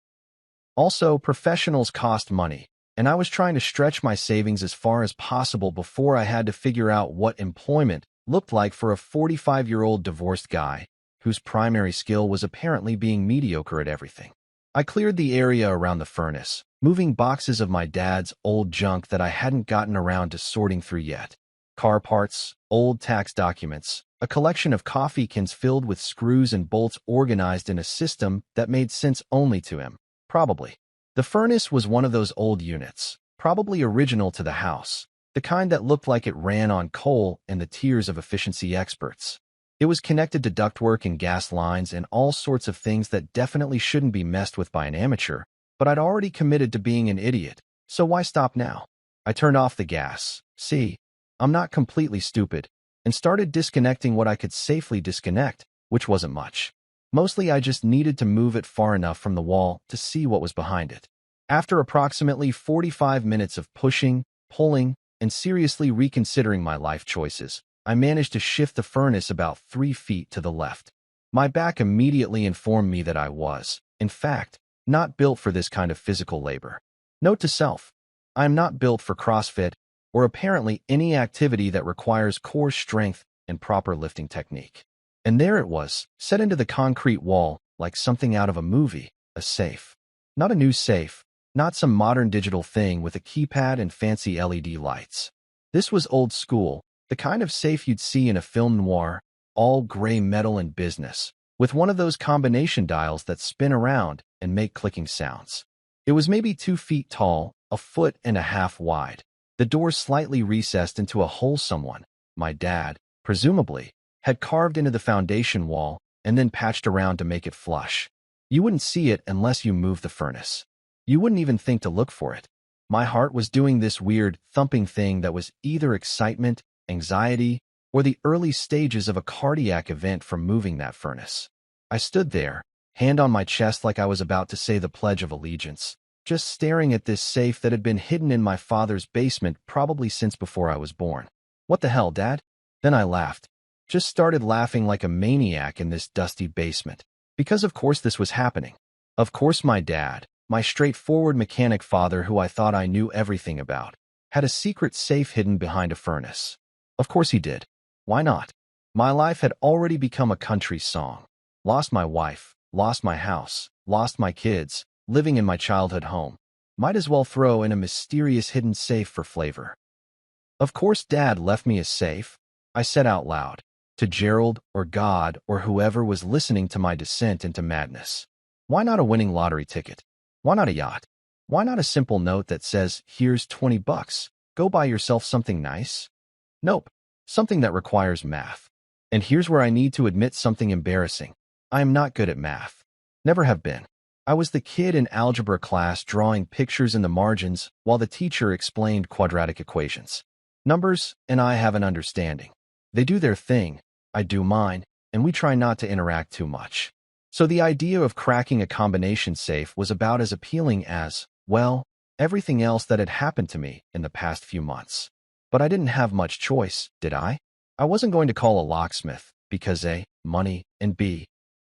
Speaker 1: Also, professionals cost money, and I was trying to stretch my savings as far as possible before I had to figure out what employment looked like for a 45-year-old divorced guy whose primary skill was apparently being mediocre at everything. I cleared the area around the furnace, moving boxes of my dad's old junk that I hadn't gotten around to sorting through yet. Car parts, old tax documents, a collection of coffee cans filled with screws and bolts organized in a system that made sense only to him, probably. The furnace was one of those old units, probably original to the house, the kind that looked like it ran on coal and the tears of efficiency experts. It was connected to ductwork and gas lines and all sorts of things that definitely shouldn't be messed with by an amateur, but I'd already committed to being an idiot, so why stop now? I turned off the gas. See, I'm not completely stupid, and started disconnecting what I could safely disconnect, which wasn't much. Mostly I just needed to move it far enough from the wall to see what was behind it. After approximately 45 minutes of pushing, pulling, and seriously reconsidering my life choices, I managed to shift the furnace about 3 feet to the left. My back immediately informed me that I was, in fact, not built for this kind of physical labor. Note to self, I am not built for CrossFit or apparently any activity that requires core strength and proper lifting technique. And there it was, set into the concrete wall like something out of a movie, a safe. Not a new safe, not some modern digital thing with a keypad and fancy LED lights. This was old school, the kind of safe you'd see in a film noir, all gray metal and business, with one of those combination dials that spin around and make clicking sounds. It was maybe 2 feet tall, 1.5 feet wide. The door slightly recessed into a hole someone, my dad, presumably, had carved into the foundation wall and then patched around to make it flush. You wouldn't see it unless you moved the furnace. You wouldn't even think to look for it. My heart was doing this weird, thumping thing that was either excitement, anxiety, or the early stages of a cardiac event from moving that furnace. I stood there, hand on my chest like I was about to say the Pledge of Allegiance, just staring at this safe that had been hidden in my father's basement probably since before I was born. What the hell, Dad? Then I laughed. Just started laughing like a maniac in this dusty basement. Because of course this was happening. Of course my dad, my straightforward mechanic father who I thought I knew everything about, had a secret safe hidden behind a furnace. Of course he did. Why not? My life had already become a country song. Lost my wife, lost my house, lost my kids, living in my childhood home. Might as well throw in a mysterious hidden safe for flavor. Of course Dad left me a safe, I said out loud, to Gerald or God or whoever was listening to my descent into madness. Why not a winning lottery ticket? Why not a yacht? Why not a simple note that says, here's $20, go buy yourself something nice? Nope, something that requires math. And here's where I need to admit something embarrassing. I am not good at math. Never have been. I was the kid in algebra class drawing pictures in the margins while the teacher explained quadratic equations. Numbers and I have an understanding. They do their thing, I do mine, and we try not to interact too much. So the idea of cracking a combination safe was about as appealing as, well, everything else that had happened to me in the past few months. But I didn't have much choice, did I? I wasn't going to call a locksmith, because A, money, and B,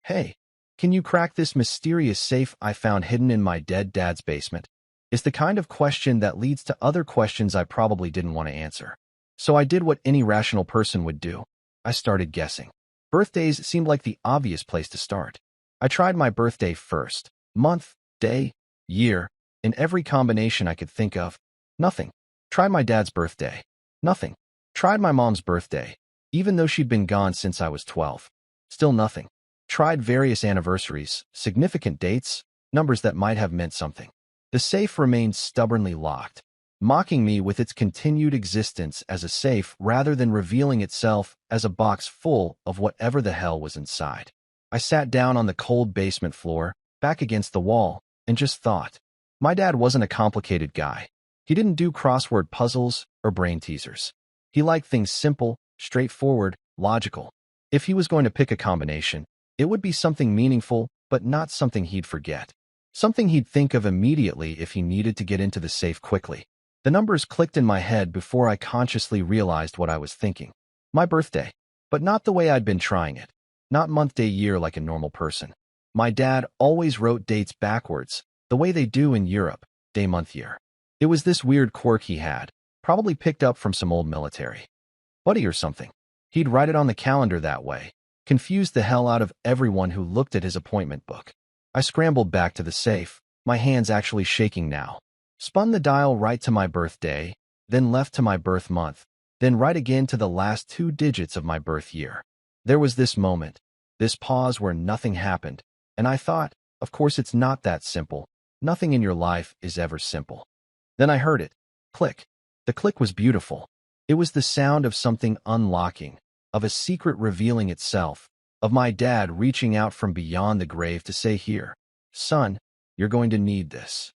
Speaker 1: hey, can you crack this mysterious safe I found hidden in my dead dad's basement? Is the kind of question that leads to other questions I probably didn't want to answer. So I did what any rational person would do. I started guessing. Birthdays seemed like the obvious place to start. I tried my birthday first, month, day, year, in every combination I could think of. Nothing. Tried my dad's birthday. Nothing. Tried my mom's birthday, even though she'd been gone since I was 12. Still nothing. Tried various anniversaries, significant dates, numbers that might have meant something. The safe remained stubbornly locked, mocking me with its continued existence as a safe rather than revealing itself as a box full of whatever the hell was inside. I sat down on the cold basement floor, back against the wall, and just thought. My dad wasn't a complicated guy. He didn't do crossword puzzles or brain teasers. He liked things simple, straightforward, logical. If he was going to pick a combination, it would be something meaningful, but not something he'd forget. Something he'd think of immediately if he needed to get into the safe quickly. The numbers clicked in my head before I consciously realized what I was thinking. My birthday. But not the way I'd been trying it. Not month, day, year like a normal person. My dad always wrote dates backwards, the way they do in Europe, day, month, year. It was this weird quirk he had, probably picked up from some old military buddy or something. He'd write it on the calendar that way. Confused the hell out of everyone who looked at his appointment book. I scrambled back to the safe, my hands actually shaking now. Spun the dial right to my birthday, then left to my birth month, then right again to the last 2 digits of my birth year. There was this moment, this pause where nothing happened, and I thought, of course it's not that simple. Nothing in your life is ever simple. Then I heard it. Click. The click was beautiful. It was the sound of something unlocking, of a secret revealing itself, of my dad reaching out from beyond the grave to say, here, son, you're going to need this.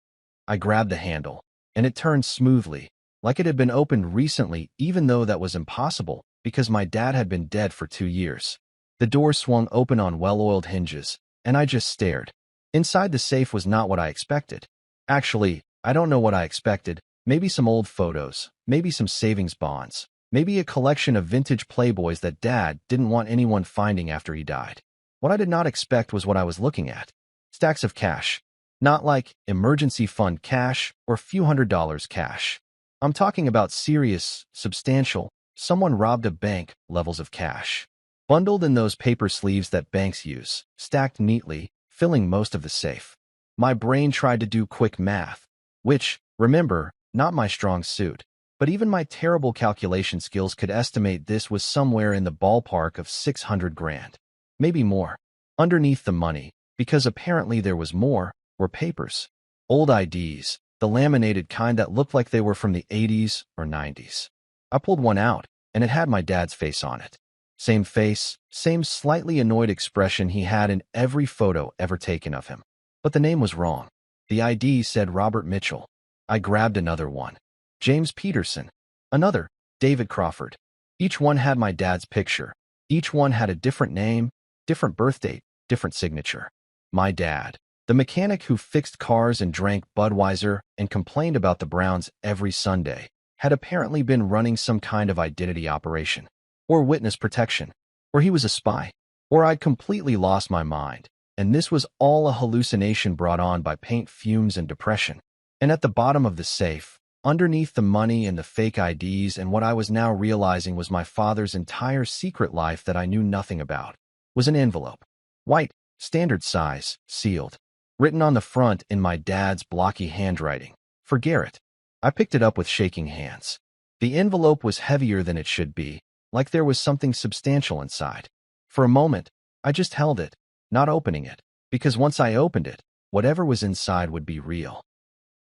Speaker 1: I grabbed the handle, and it turned smoothly, like it had been opened recently, even though that was impossible, because my dad had been dead for 2 years. The door swung open on well-oiled hinges, and I just stared. Inside the safe was not what I expected. Actually, I don't know what I expected. Maybe some old photos, maybe some savings bonds, maybe a collection of vintage Playboys that Dad didn't want anyone finding after he died. What I did not expect was what I was looking at. Stacks of cash. Not like emergency fund cash or few $100s cash. I'm talking about serious, substantial, someone robbed a bank levels of cash. Bundled in those paper sleeves that banks use, stacked neatly, filling most of the safe. My brain tried to do quick math, which, remember, not my strong suit. But even my terrible calculation skills could estimate this was somewhere in the ballpark of 600 grand. Maybe more. Underneath the money, because apparently there was more, were papers. Old IDs, the laminated kind that looked like they were from the 80s or 90s. I pulled one out, and it had my dad's face on it. Same face, same slightly annoyed expression he had in every photo ever taken of him. But the name was wrong. The ID said Robert Mitchell. I grabbed another one. James Peterson. Another, David Crawford. Each one had my dad's picture. Each one had a different name, different birth date, different signature. My dad, the mechanic who fixed cars and drank Budweiser and complained about the Browns every Sunday, had apparently been running some kind of identity operation, or witness protection, or he was a spy, or I'd completely lost my mind, and this was all a hallucination brought on by paint fumes and depression. And at the bottom of the safe, underneath the money and the fake IDs and what I was now realizing was my father's entire secret life that I knew nothing about, was an envelope. White, standard size, sealed. Written on the front in my dad's blocky handwriting, for Garrett. I picked it up with shaking hands. The envelope was heavier than it should be, like there was something substantial inside. For a moment, I just held it, not opening it, because once I opened it, whatever was inside would be real.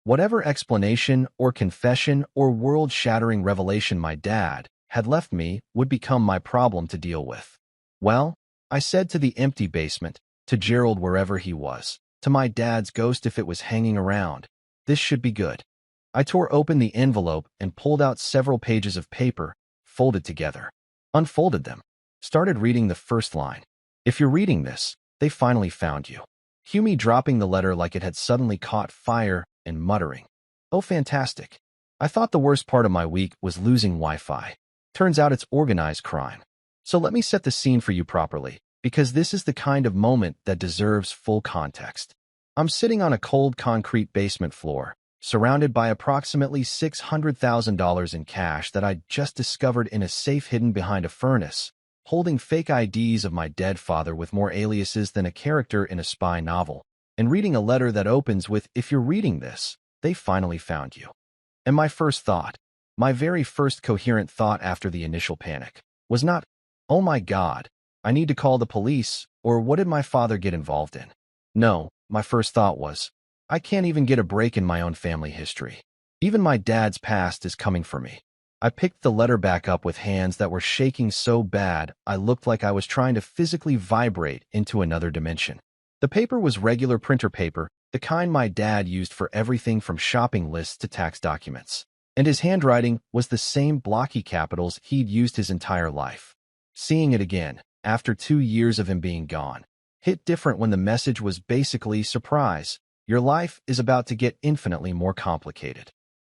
Speaker 1: Whatever explanation or confession or world-shattering revelation my dad had left me would become my problem to deal with. Well, I said to the empty basement, to Gerald wherever he was, to my dad's ghost if it was hanging around, this should be good. I tore open the envelope and pulled out several pages of paper, folded together, unfolded them, started reading the first line. If you're reading this, they finally found you. Hughie dropping the letter like it had suddenly caught fire and muttering, "Oh, fantastic. I thought the worst part of my week was losing Wi-Fi. Turns out it's organized crime. So let me set the scene for you properly, because this is the kind of moment that deserves full context. I'm sitting on a cold concrete basement floor, surrounded by approximately $600,000 in cash that I'd just discovered in a safe hidden behind a furnace, holding fake IDs of my dead father with more aliases than a character in a spy novel, and reading a letter that opens with, if you're reading this, they finally found you." And my first thought, my very first coherent thought after the initial panic, was not, "Oh my God, I need to call the police," or "What did my father get involved in?" No, my first thought was, I can't even get a break in my own family history. Even my dad's past is coming for me. I picked the letter back up with hands that were shaking so bad I looked like I was trying to physically vibrate into another dimension. The paper was regular printer paper, the kind my dad used for everything from shopping lists to tax documents. And his handwriting was the same blocky capitals he'd used his entire life. Seeing it again, after 2 years of him being gone, hit different when the message was basically, surprise, your life is about to get infinitely more complicated.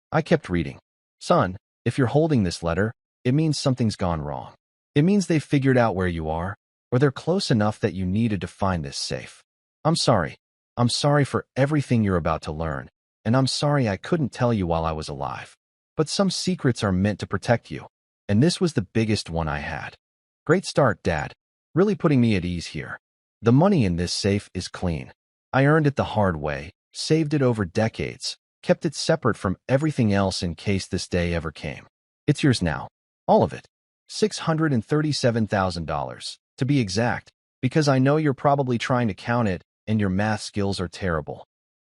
Speaker 1: I kept reading. Son, if you're holding this letter, it means something's gone wrong. It means they've figured out where you are, or they're close enough that you needed to find this safe. I'm sorry. I'm sorry for everything you're about to learn, and I'm sorry I couldn't tell you while I was alive. But some secrets are meant to protect you, and this was the biggest one I had. Great start, Dad. Really putting me at ease here. The money in this safe is clean. I earned it the hard way, saved it over decades, kept it separate from everything else in case this day ever came. It's yours now. All of it. $637,000, to be exact, because I know you're probably trying to count it and your math skills are terrible.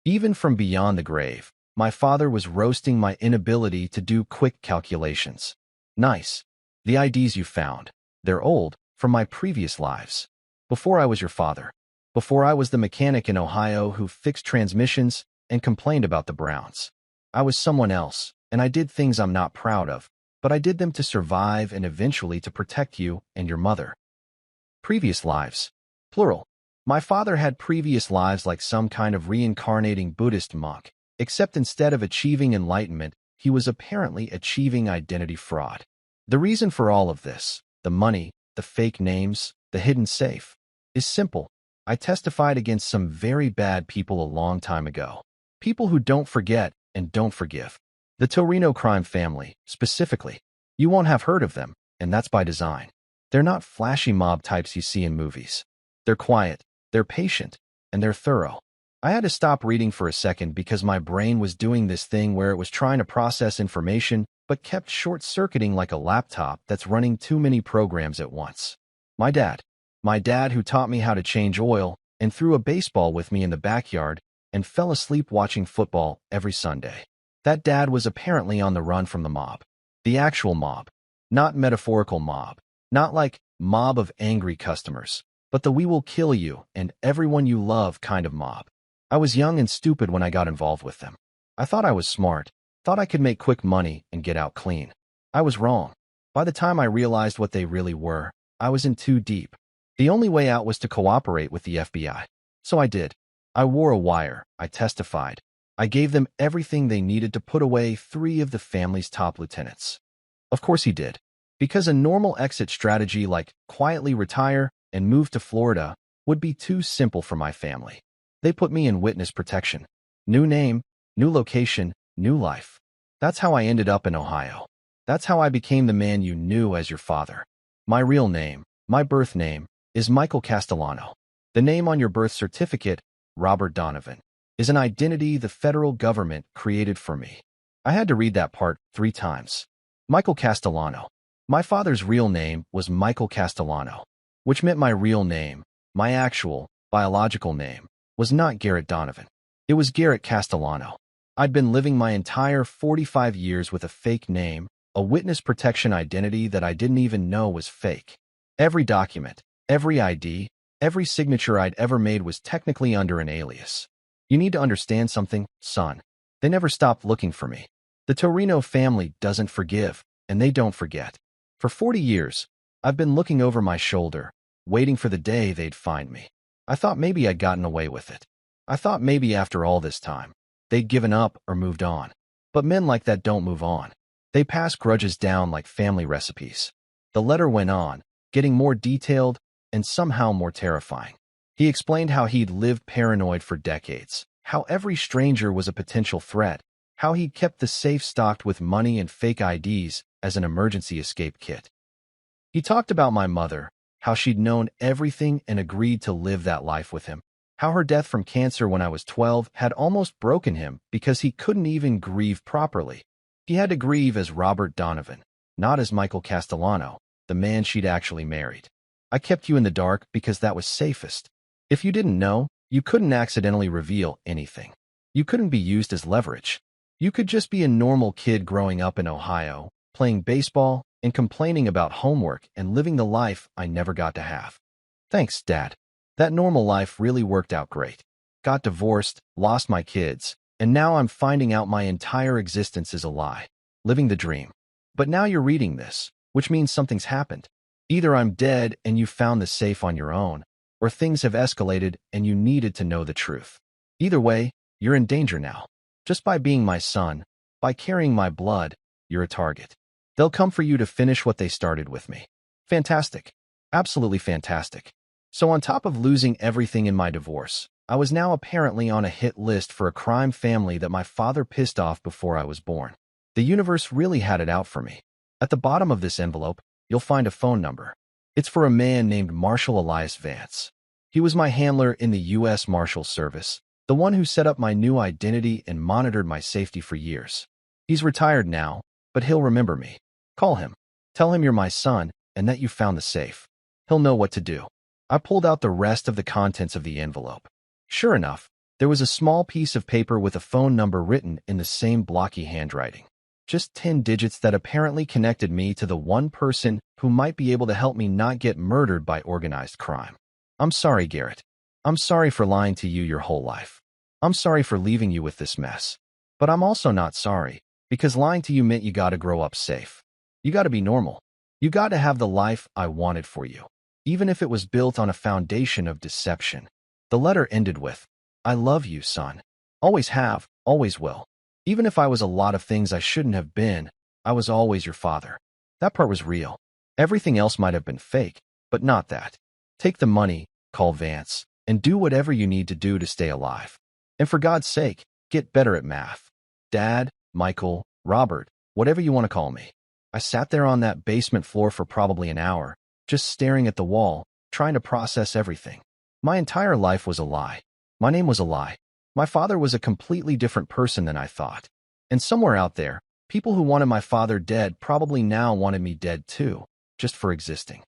Speaker 1: Even from beyond the grave, my father was roasting my inability to do quick calculations. Nice. The IDs you found. They're old, from my previous lives. Before I was your father. Before I was the mechanic in Ohio who fixed transmissions and complained about the Browns. I was someone else, and I did things I'm not proud of, but I did them to survive and eventually to protect you and your mother. Previous lives. Plural. My father had previous lives like some kind of reincarnating Buddhist monk, except instead of achieving enlightenment, he was apparently achieving identity fraud. The reason for all of this, the money, the fake names, the hidden safe, is simple. I testified against some very bad people a long time ago. People who don't forget and don't forgive. The Torino crime family, specifically. You won't have heard of them, and that's by design. They're not flashy mob types you see in movies. They're quiet, they're patient, and they're thorough. I had to stop reading for a second because my brain was doing this thing where it was trying to process information but kept short-circuiting like a laptop that's running too many programs at once. My dad who taught me how to change oil and threw a baseball with me in the backyard and fell asleep watching football every Sunday. That dad was apparently on the run from the mob. The actual mob. Not metaphorical mob. Not like mob of angry customers, but the "we will kill you and everyone you love" kind of mob. I was young and stupid when I got involved with them. I thought I was smart, thought I could make quick money and get out clean. I was wrong. By the time I realized what they really were, I was in too deep. The only way out was to cooperate with the FBI. So I did. I wore a wire, I testified. I gave them everything they needed to put away 3 of the family's top lieutenants. Of course he did. Because a normal exit strategy like quietly retire and move to Florida would be too simple for my family. They put me in witness protection. New name, new location, new life. That's how I ended up in Ohio. That's how I became the man you knew as your father. My real name, my birth name, is Michael Castellano. The name on your birth certificate, Robert Donovan, is an identity the federal government created for me. I had to read that part 3 times. Michael Castellano. My father's real name was Michael Castellano, which meant my real name, my actual, biological name, was not Garrett Donovan. It was Garrett Castellano. I'd been living my entire 45 years with a fake name, a witness protection identity that I didn't even know was fake. Every document, every ID, every signature I'd ever made was technically under an alias. You need to understand something, son. They never stopped looking for me. The Torino family doesn't forgive, and they don't forget. For 40 years, I've been looking over my shoulder, waiting for the day they'd find me. I thought maybe I'd gotten away with it. I thought maybe after all this time, they'd given up or moved on. But men like that don't move on. They pass grudges down like family recipes. The letter went on, getting more detailed and somehow more terrifying. He explained how he'd lived paranoid for decades, how every stranger was a potential threat, how he'd kept the safe stocked with money and fake IDs as an emergency escape kit. He talked about my mother, how she'd known everything and agreed to live that life with him, how her death from cancer when I was 12 had almost broken him because he couldn't even grieve properly. He had to grieve as Robert Donovan, not as Michael Castellano, the man she'd actually married. I kept you in the dark because that was safest. If you didn't know, you couldn't accidentally reveal anything. You couldn't be used as leverage. You could just be a normal kid growing up in Ohio, playing baseball and complaining about homework and living the life I never got to have. Thanks, Dad. That normal life really worked out great. Got divorced, lost my kids, and now I'm finding out my entire existence is a lie. Living the dream. But now you're reading this, which means something's happened. Either I'm dead and you found the safe on your own, or things have escalated and you needed to know the truth. Either way, you're in danger now. Just by being my son, by carrying my blood, you're a target. They'll come for you to finish what they started with me. Fantastic. Absolutely fantastic. So on top of losing everything in my divorce, I was now apparently on a hit list for a crime family that my father pissed off before I was born. The universe really had it out for me. At the bottom of this envelope, you'll find a phone number. It's for a man named Marshall Elias Vance. He was my handler in the U.S. Marshal Service, the one who set up my new identity and monitored my safety for years. He's retired now, but he'll remember me. Call him. Tell him you're my son and that you found the safe. He'll know what to do. I pulled out the rest of the contents of the envelope. Sure enough, there was a small piece of paper with a phone number written in the same blocky handwriting. Just 10 digits that apparently connected me to the one person who might be able to help me not get murdered by organized crime. I'm sorry, Garrett. I'm sorry for lying to you your whole life. I'm sorry for leaving you with this mess. But I'm also not sorry, because lying to you meant you gotta grow up safe. You gotta be normal. You gotta have the life I wanted for you, even if it was built on a foundation of deception. The letter ended with, I love you, son. Always have, always will. Even if I was a lot of things I shouldn't have been, I was always your father. That part was real. Everything else might have been fake, but not that. Take the money, call Vance, and do whatever you need to do to stay alive. And for God's sake, get better at math. Dad, Michael, Robert, whatever you want to call me. I sat there on that basement floor for probably an hour, just staring at the wall, trying to process everything. My entire life was a lie. My name was a lie. My father was a completely different person than I thought. And somewhere out there, people who wanted my father dead probably now wanted me dead too, just for existing.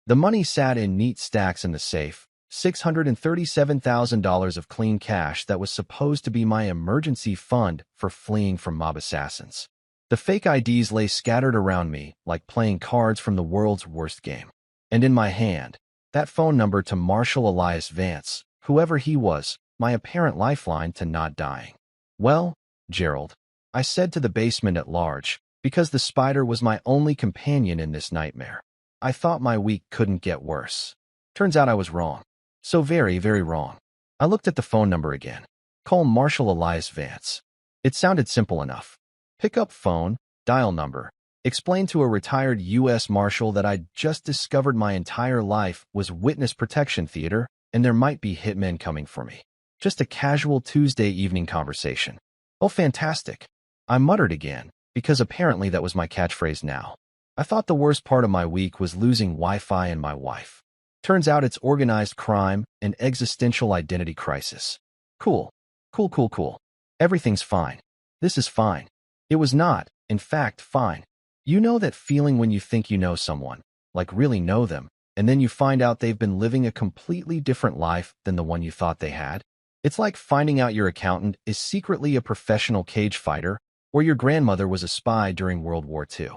Speaker 1: The money sat in neat stacks in the safe, $637,000 of clean cash that was supposed to be my emergency fund for fleeing from mob assassins. The fake IDs lay scattered around me like playing cards from the world's worst game. And in my hand, that phone number to Marshall Elias Vance, whoever he was, my apparent lifeline to not dying. Well, Gerald, I said to the basement at large, because the spider was my only companion in this nightmare. I thought my week couldn't get worse. Turns out I was wrong. So very, very wrong. I looked at the phone number again. Call Marshall Elias Vance. It sounded simple enough. Pick up phone, dial number. Explain to a retired U.S. Marshal that I'd just discovered my entire life was witness protection theater and there might be hitmen coming for me. Just a casual Tuesday evening conversation. Oh, fantastic. I muttered again, because apparently that was my catchphrase now. I thought the worst part of my week was losing Wi-Fi and my wife. Turns out it's organized crime and existential identity crisis. Cool. Cool, cool, cool. Everything's fine. This is fine. It was not, in fact, fine. You know that feeling when you think you know someone, like really know them, and then you find out they've been living a completely different life than the one you thought they had? It's like finding out your accountant is secretly a professional cage fighter or your grandmother was a spy during World War II.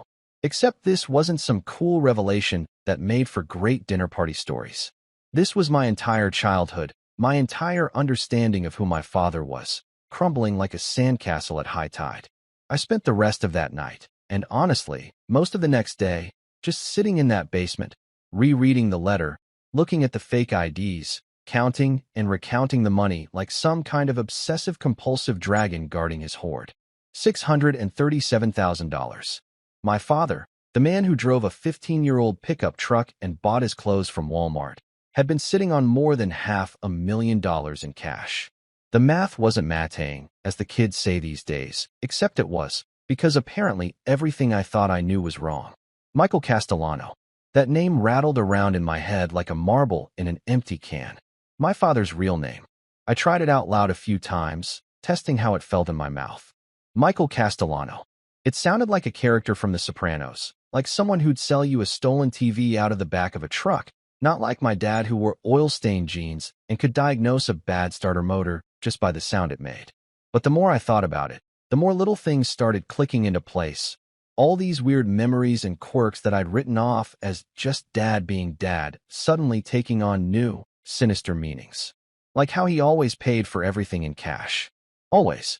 Speaker 1: Except this wasn't some cool revelation that made for great dinner party stories. This was my entire childhood, my entire understanding of who my father was, crumbling like a sandcastle at high tide. I spent the rest of that night, and honestly, most of the next day, just sitting in that basement, rereading the letter, looking at the fake IDs, counting and recounting the money like some kind of obsessive-compulsive dragon guarding his hoard. $637,000. My father, the man who drove a 15-year-old pickup truck and bought his clothes from Walmart, had been sitting on more than $500,000 in cash. The math wasn't mathing, as the kids say these days, except it was, because apparently everything I thought I knew was wrong. Michael Castellano. That name rattled around in my head like a marble in an empty can. My father's real name. I tried it out loud a few times, testing how it felt in my mouth. Michael Castellano. It sounded like a character from The Sopranos, like someone who'd sell you a stolen TV out of the back of a truck, not like my dad who wore oil-stained jeans and could diagnose a bad starter motor just by the sound it made. But the more I thought about it, the more little things started clicking into place. All these weird memories and quirks that I'd written off as just dad being dad, suddenly taking on new, sinister meanings. Like how he always paid for everything in cash. Always.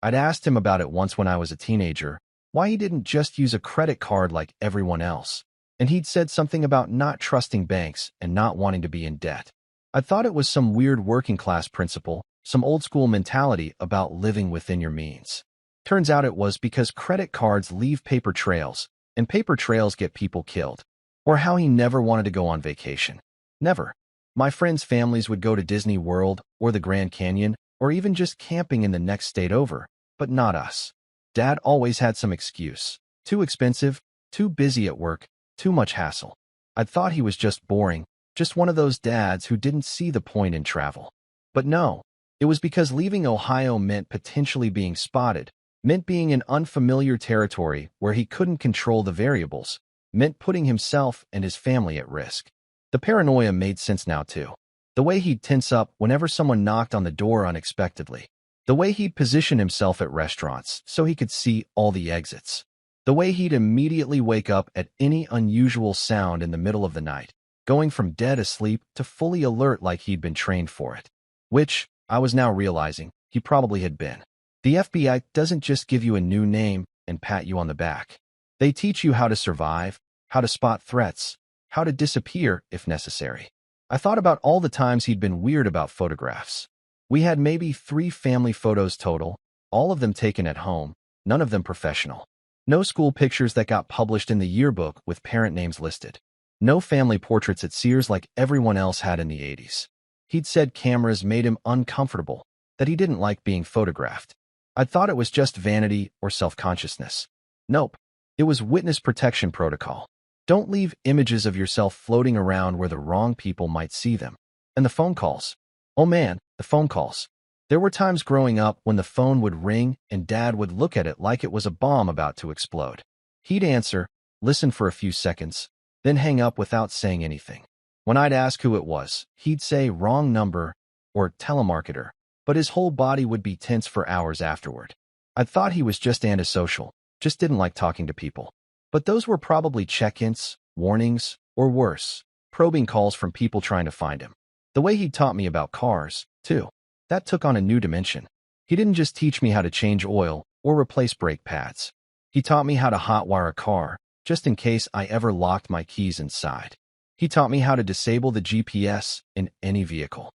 Speaker 1: I'd asked him about it once when I was a teenager, why he didn't just use a credit card like everyone else. And he'd said something about not trusting banks and not wanting to be in debt. I thought it was some weird working-class principle, some old-school mentality about living within your means. Turns out it was because credit cards leave paper trails, and paper trails get people killed. Or how he never wanted to go on vacation. Never. My friends' families would go to Disney World or the Grand Canyon, or even just camping in the next state over, but not us. Dad always had some excuse. Too expensive, too busy at work, too much hassle. I'd thought he was just boring, just one of those dads who didn't see the point in travel. But no, it was because leaving Ohio meant potentially being spotted, meant being in unfamiliar territory where he couldn't control the variables, meant putting himself and his family at risk. The paranoia made sense now too. The way he'd tense up whenever someone knocked on the door unexpectedly. The way he'd position himself at restaurants so he could see all the exits. The way he'd immediately wake up at any unusual sound in the middle of the night, going from dead asleep to fully alert like he'd been trained for it. Which, I was now realizing, he probably had been. The FBI doesn't just give you a new name and pat you on the back. They teach you how to survive, how to spot threats, how to disappear if necessary. I thought about all the times he'd been weird about photographs. We had maybe 3 family photos total, all of them taken at home, none of them professional. No school pictures that got published in the yearbook with parent names listed. No family portraits at Sears like everyone else had in the 80s. He'd said cameras made him uncomfortable, that he didn't like being photographed. I'd thought it was just vanity or self-consciousness. Nope. It was witness protection protocol. Don't leave images of yourself floating around where the wrong people might see them. And the phone calls. Oh man, the phone calls. There were times growing up when the phone would ring and Dad would look at it like it was a bomb about to explode. He'd answer, listen for a few seconds, then hang up without saying anything. When I'd ask who it was, he'd say wrong number or telemarketer, but his whole body would be tense for hours afterward. I thought he was just antisocial, just didn't like talking to people. But those were probably check-ins, warnings, Or worse, probing calls from people trying to find him. The way he taught me about cars, too, that took on a new dimension. He didn't just teach me how to change oil or replace brake pads. He taught me how to hotwire a car, just in case I ever locked my keys inside. He taught me how to disable the GPS in any vehicle.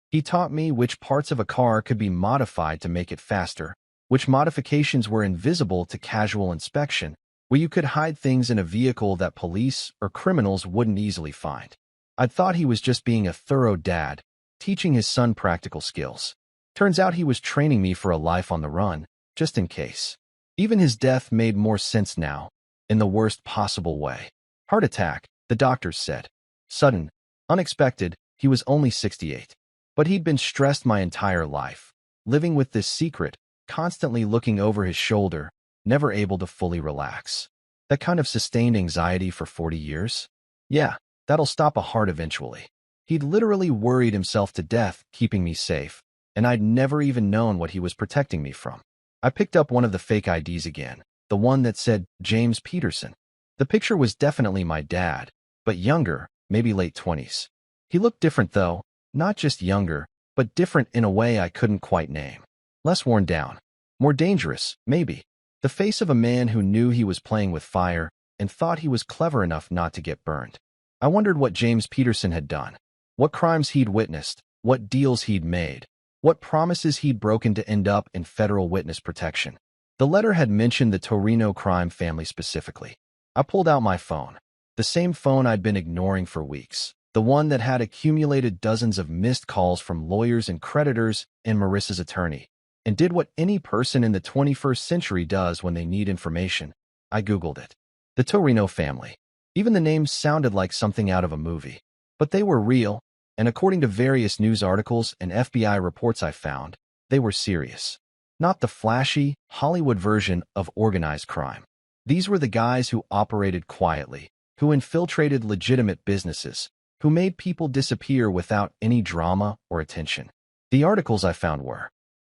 Speaker 1: He taught me which parts of a car could be modified to make it faster, which modifications were invisible to casual inspection, where you could hide things in a vehicle that police or criminals wouldn't easily find. I'd thought he was just being a thorough dad, teaching his son practical skills. Turns out he was training me for a life on the run, just in case. Even his death made more sense now, in the worst possible way. Heart attack, the doctors said. Sudden, unexpected, he was only 68. But he'd been stressed my entire life, living with this secret, constantly looking over his shoulder, never able to fully relax. That kind of sustained anxiety for 40 years? Yeah, that'll stop a heart eventually. He'd literally worried himself to death keeping me safe, and I'd never even known what he was protecting me from. I picked up one of the fake IDs again, the one that said James Peterson. The picture was definitely my dad, but younger, maybe late 20s. He looked different though, not just younger, but different in a way I couldn't quite name. Less worn down. More dangerous, maybe. The face of a man who knew he was playing with fire and thought he was clever enough not to get burned. I wondered what James Peterson had done, what crimes he'd witnessed, what deals he'd made, what promises he'd broken to end up in federal witness protection. The letter had mentioned the Torino crime family specifically. I pulled out my phone, the same phone I'd been ignoring for weeks, the one that had accumulated dozens of missed calls from lawyers and creditors and Marissa's attorney, and did what any person in the 21st century does when they need information. I Googled it. The Torino family. Even the names sounded like something out of a movie. But they were real, and according to various news articles and FBI reports I found, they were serious. Not the flashy, Hollywood version of organized crime. These were the guys who operated quietly, who infiltrated legitimate businesses, who made people disappear without any drama or attention. The articles I found were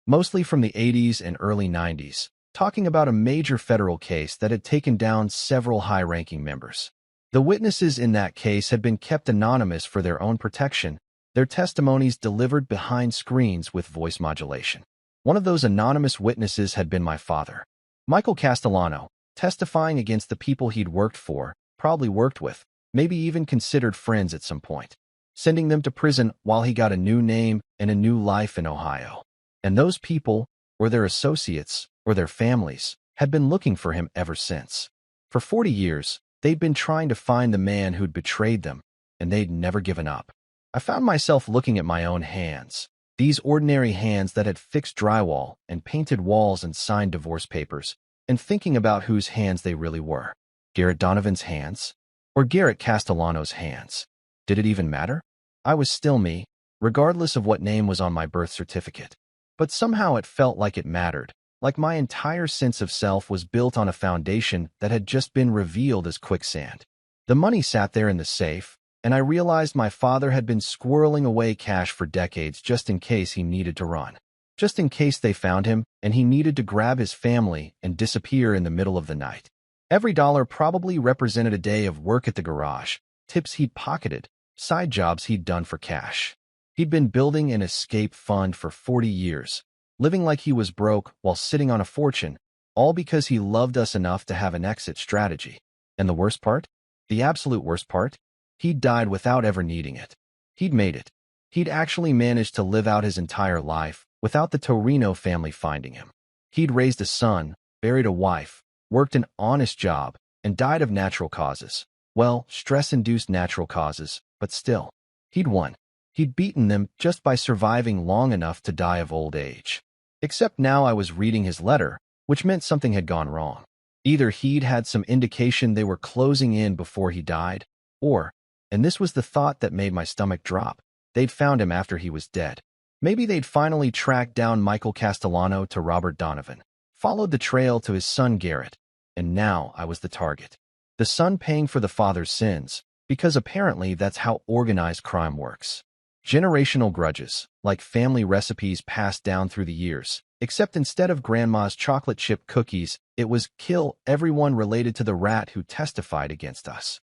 Speaker 1: mostly from the 80s and early 90s, talking about a major federal case that had taken down several high-ranking members. The witnesses in that case had been kept anonymous for their own protection, their testimonies delivered behind screens with voice modulation. One of those anonymous witnesses had been my father, Michael Castellano, testifying against the people he'd worked for, probably worked with, maybe even considered friends at some point, sending them to prison while he got a new name and a new life in Ohio. And those people, or their associates, or their families, had been looking for him ever since. For 40 years, they'd been trying to find the man who'd betrayed them, and they'd never given up. I found myself looking at my own hands, these ordinary hands that had fixed drywall and painted walls and signed divorce papers, and thinking about whose hands they really were. Garrett Donovan's hands? Or Garrett Castellano's hands? Did it even matter? I was still me, regardless of what name was on my birth certificate. But somehow it felt like it mattered, like my entire sense of self was built on a foundation that had just been revealed as quicksand. The money sat there in the safe, and I realized my father had been squirreling away cash for decades just in case he needed to run. Just in case they found him and he needed to grab his family and disappear in the middle of the night. Every dollar probably represented a day of work at the garage, tips he'd pocketed, side jobs he'd done for cash. He'd been building an escape fund for 40 years, living like he was broke while sitting on a fortune, all because he loved us enough to have an exit strategy. And the worst part? The absolute worst part? He'd died without ever needing it. He'd made it. He'd actually managed to live out his entire life without the Torino family finding him. He'd raised a son, buried a wife, worked an honest job, and died of natural causes. Well, stress-induced natural causes, but still. He'd won. He'd beaten them just by surviving long enough to die of old age. Except now I was reading his letter, which meant something had gone wrong. Either he'd had some indication they were closing in before he died, or, and this was the thought that made my stomach drop, they'd found him after he was dead. Maybe they'd finally tracked down Michael Castellano to Robert Donovan, followed the trail to his son Garrett, and now I was the target. The son paying for the father's sins, because apparently that's how organized crime works. Generational grudges, like family recipes passed down through the years, except instead of grandma's chocolate chip cookies, it was kill everyone related to the rat who testified against us.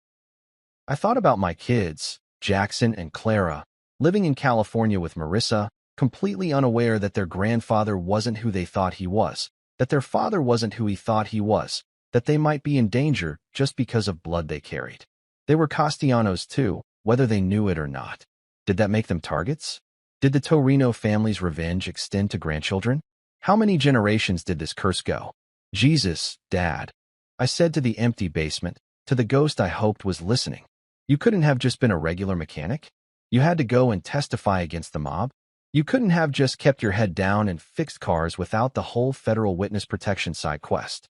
Speaker 1: I thought about my kids, Jackson and Clara, living in California with Marissa, completely unaware that their grandfather wasn't who they thought he was, that their father wasn't who he thought he was, that they might be in danger just because of blood they carried. They were Castellanos too, whether they knew it or not. Did that make them targets? Did the Torino family's revenge extend to grandchildren? How many generations did this curse go? Jesus, Dad, I said to the empty basement, to the ghost I hoped was listening. You couldn't have just been a regular mechanic? You had to go and testify against the mob? You couldn't have just kept your head down and fixed cars without the whole federal witness protection side quest.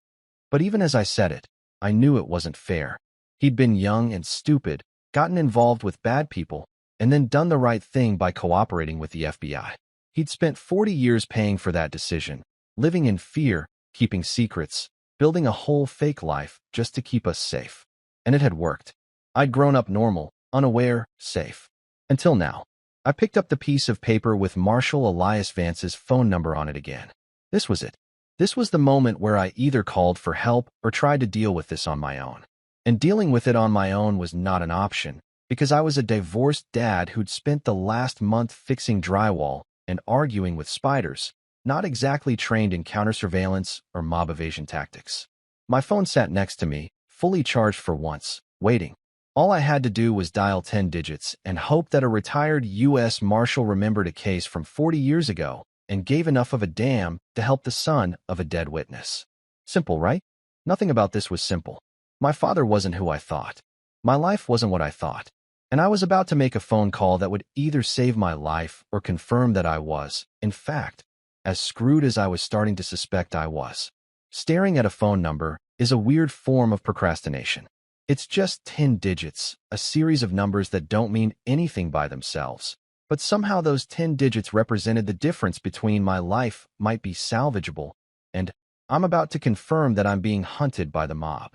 Speaker 1: But even as I said it, I knew it wasn't fair. He'd been young and stupid, gotten involved with bad people, and then done the right thing by cooperating with the FBI. He'd spent 40 years paying for that decision, living in fear, keeping secrets, building a whole fake life just to keep us safe. And it had worked. I'd grown up normal, unaware, safe. Until now. I picked up the piece of paper with Marshall Elias Vance's phone number on it again. This was it. This was the moment where I either called for help or tried to deal with this on my own. And dealing with it on my own was not an option, because I was a divorced dad who'd spent the last month fixing drywall and arguing with spiders, not exactly trained in counter-surveillance or mob evasion tactics. My phone sat next to me, fully charged for once, waiting. All I had to do was dial 10 digits and hope that a retired U.S. Marshal remembered a case from 40 years ago and gave enough of a damn to help the son of a dead witness. Simple, right? Nothing about this was simple. My father wasn't who I thought. My life wasn't what I thought. And I was about to make a phone call that would either save my life or confirm that I was, in fact, as screwed as I was starting to suspect I was. Staring at a phone number is a weird form of procrastination. It's just 10 digits, a series of numbers that don't mean anything by themselves. But somehow those 10 digits represented the difference between my life might be salvageable and I'm about to confirm that I'm being hunted by the mob.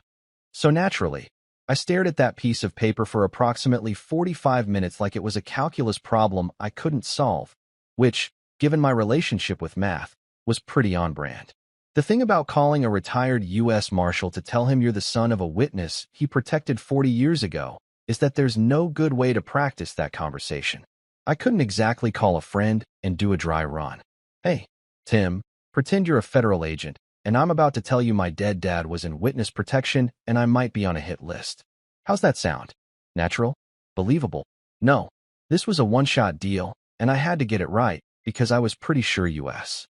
Speaker 1: So naturally, I stared at that piece of paper for approximately 45 minutes like it was a calculus problem I couldn't solve, which, given my relationship with math, was pretty on brand. The thing about calling a retired U.S. Marshal to tell him you're the son of a witness he protected 40 years ago is that there's no good way to practice that conversation. I couldn't exactly call a friend and do a dry run. Hey, Tim, pretend you're a federal agent, and I'm about to tell you my dead dad was in witness protection and I might be on a hit list. How's that sound? Natural? Believable? No. This was a one-shot deal, and I had to get it right because I was pretty sure U.S.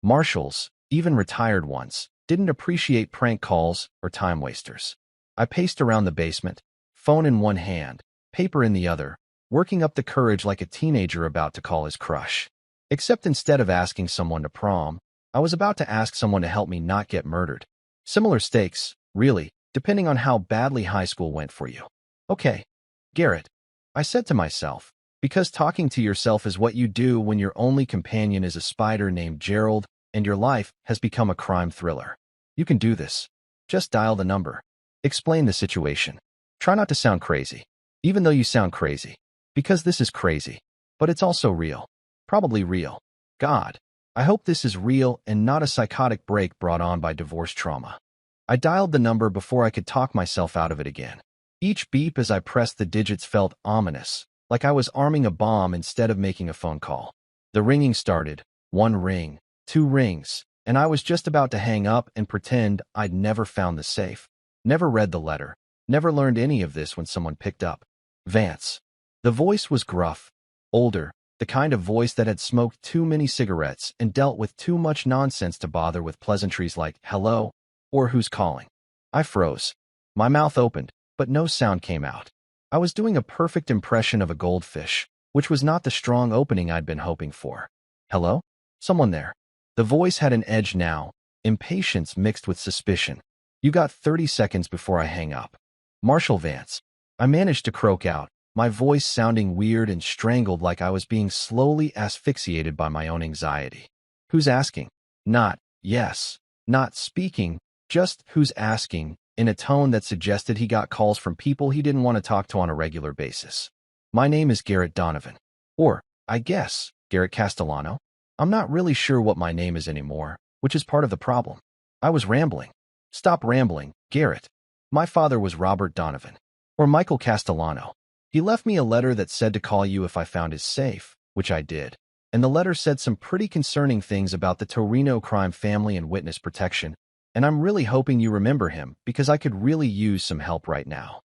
Speaker 1: Marshals, even retired ones, didn't appreciate prank calls or time wasters. I paced around the basement, phone in one hand, paper in the other, working up the courage like a teenager about to call his crush. Except instead of asking someone to prom, I was about to ask someone to help me not get murdered. Similar stakes, really, depending on how badly high school went for you. Okay, Garrett, I said to myself, because talking to yourself is what you do when your only companion is a spider named Gerald and your life has become a crime thriller. You can do this. Just dial the number. Explain the situation. Try not to sound crazy, even though you sound crazy. Because this is crazy. But it's also real. Probably real. God, I hope this is real and not a psychotic break brought on by divorce trauma. I dialed the number before I could talk myself out of it again. Each beep as I pressed the digits felt ominous, like I was arming a bomb instead of making a phone call. The ringing started. 1 ring. 2 rings, and I was just about to hang up and pretend I'd never found the safe, never read the letter, never learned any of this when someone picked up. Vance. The voice was gruff, older, the kind of voice that had smoked too many cigarettes and dealt with too much nonsense to bother with pleasantries like hello or who's calling. I froze. My mouth opened, but no sound came out. I was doing a perfect impression of a goldfish, which was not the strong opening I'd been hoping for. Hello? Someone there. The voice had an edge now, impatience mixed with suspicion. You got 30 seconds before I hang up. Marshall Vance. I managed to croak out, my voice sounding weird and strangled like I was being slowly asphyxiated by my own anxiety. Who's asking? Not, yes. Not speaking, just who's asking, in a tone that suggested he got calls from people he didn't want to talk to on a regular basis. My name is Garrett Donovan. Or, I guess, Garrett Castellano. I'm not really sure what my name is anymore, which is part of the problem. I was rambling. Stop rambling, Garrett. My father was Robert Donovan. Or Michael Castellano. He left me a letter that said to call you if I found his safe, which I did. And the letter said some pretty concerning things about the Torino crime family and witness protection, and I'm really hoping you remember him because I could really use some help right now.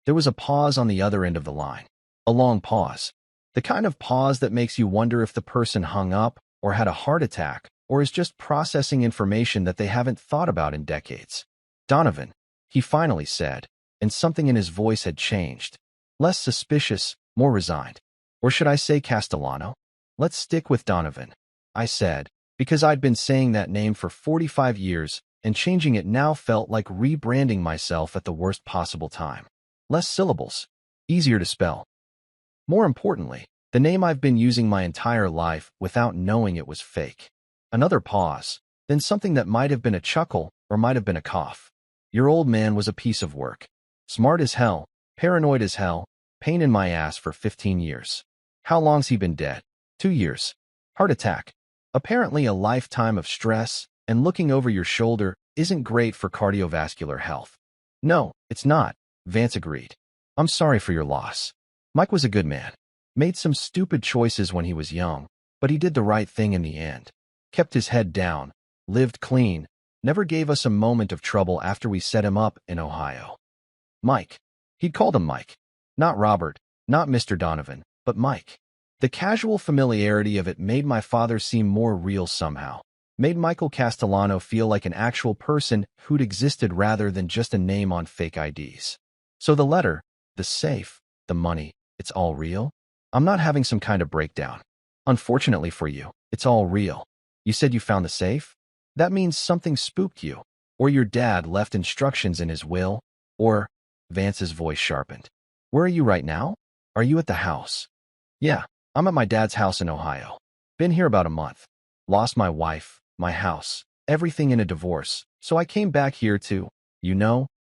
Speaker 1: There was a pause on the other end of the line. A long pause. The kind of pause that makes you wonder if the person hung up or had a heart attack or is just processing information that they haven't thought about in decades. Donovan, he finally said, and something in his voice had changed. Less suspicious, more resigned. Or should I say Castellano? Let's stick with Donovan, I said, because I'd been saying that name for 45 years, and changing it now felt like rebranding myself at the worst possible time. Less syllables. Easier to spell. More importantly, the name I've been using my entire life without knowing it was fake. Another pause, then something that might have been a chuckle or might have been a cough. Your old man was a piece of work. Smart as hell, paranoid as hell, pain in my ass for 15 years. How long's he been dead? 2 years. Heart attack. Apparently a lifetime of stress, and looking over your shoulder isn't great for cardiovascular health. No, it's not, Vance agreed. I'm sorry for your loss. Mike was a good man. Made some stupid choices when he was young, but he did the right thing in the end. Kept his head down, lived clean, never gave us a moment of trouble after we set him up in Ohio. Mike. He'd called him Mike. Not Robert, not Mr. Donovan, but Mike. The casual familiarity of it made my father seem more real somehow. Made Michael Castellano feel like an actual person who'd existed rather than just a name on fake IDs. So the letter, the safe, the money, it's all real? I'm not having some kind of breakdown. Unfortunately for you, it's all real. You said you found the safe? That means something spooked you, or your dad left instructions in his will, or... Vance's voice sharpened. Where are you right now? Are you at the house? Yeah, I'm at my dad's house in Ohio. Been here about a month. Lost my wife, my house, everything in a divorce, so I came back here to,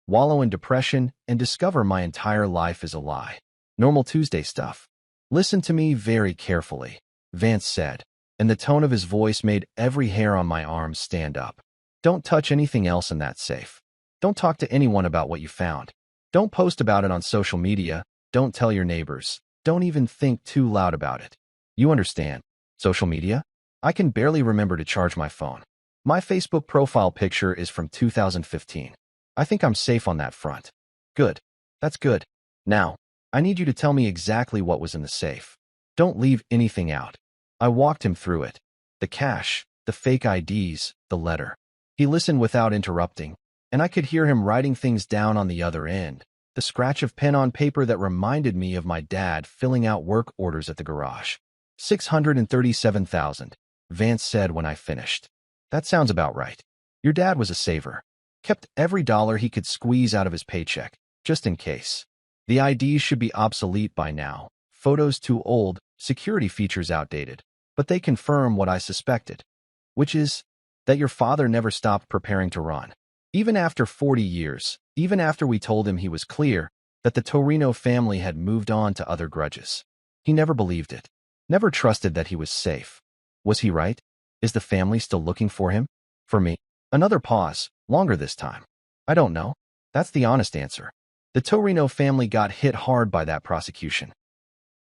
Speaker 1: wallow in depression and discover my entire life is a lie. Normal Tuesday stuff. Listen to me very carefully, Vance said, and the tone of his voice made every hair on my arm stand up. Don't touch anything else in that safe. Don't talk to anyone about what you found. Don't post about it on social media. Don't tell your neighbors. Don't even think too loud about it. You understand? Social media? I can barely remember to charge my phone. My Facebook profile picture is from 2015. I think I'm safe on that front. Good. That's good. Now, I need you to tell me exactly what was in the safe. Don't leave anything out. I walked him through it. The cash, the fake IDs, the letter. He listened without interrupting, and I could hear him writing things down on the other end, the scratch of pen on paper that reminded me of my dad filling out work orders at the garage. 637,000, Vance said when I finished. That sounds about right. Your dad was a saver. Kept every dollar he could squeeze out of his paycheck, just in case. The IDs should be obsolete by now, photos too old, security features outdated, but they confirm what I suspected, which is that your father never stopped preparing to run. Even after 40 years, even after we told him he was clear that the Torino family had moved on to other grudges. He never believed it, never trusted that he was safe. Was he right? Is the family still looking for him? For me? Another pause, longer this time. I don't know. That's the honest answer. The Torino family got hit hard by that prosecution.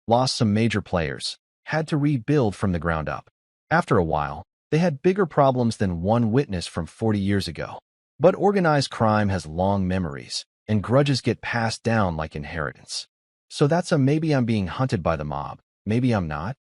Speaker 1: Lost some major players, had to rebuild from the ground up. After a while, they had bigger problems than one witness from 40 years ago. But organized crime has long memories, and grudges get passed down like inheritance. So that's a maybe I'm being hunted by the mob, maybe I'm not.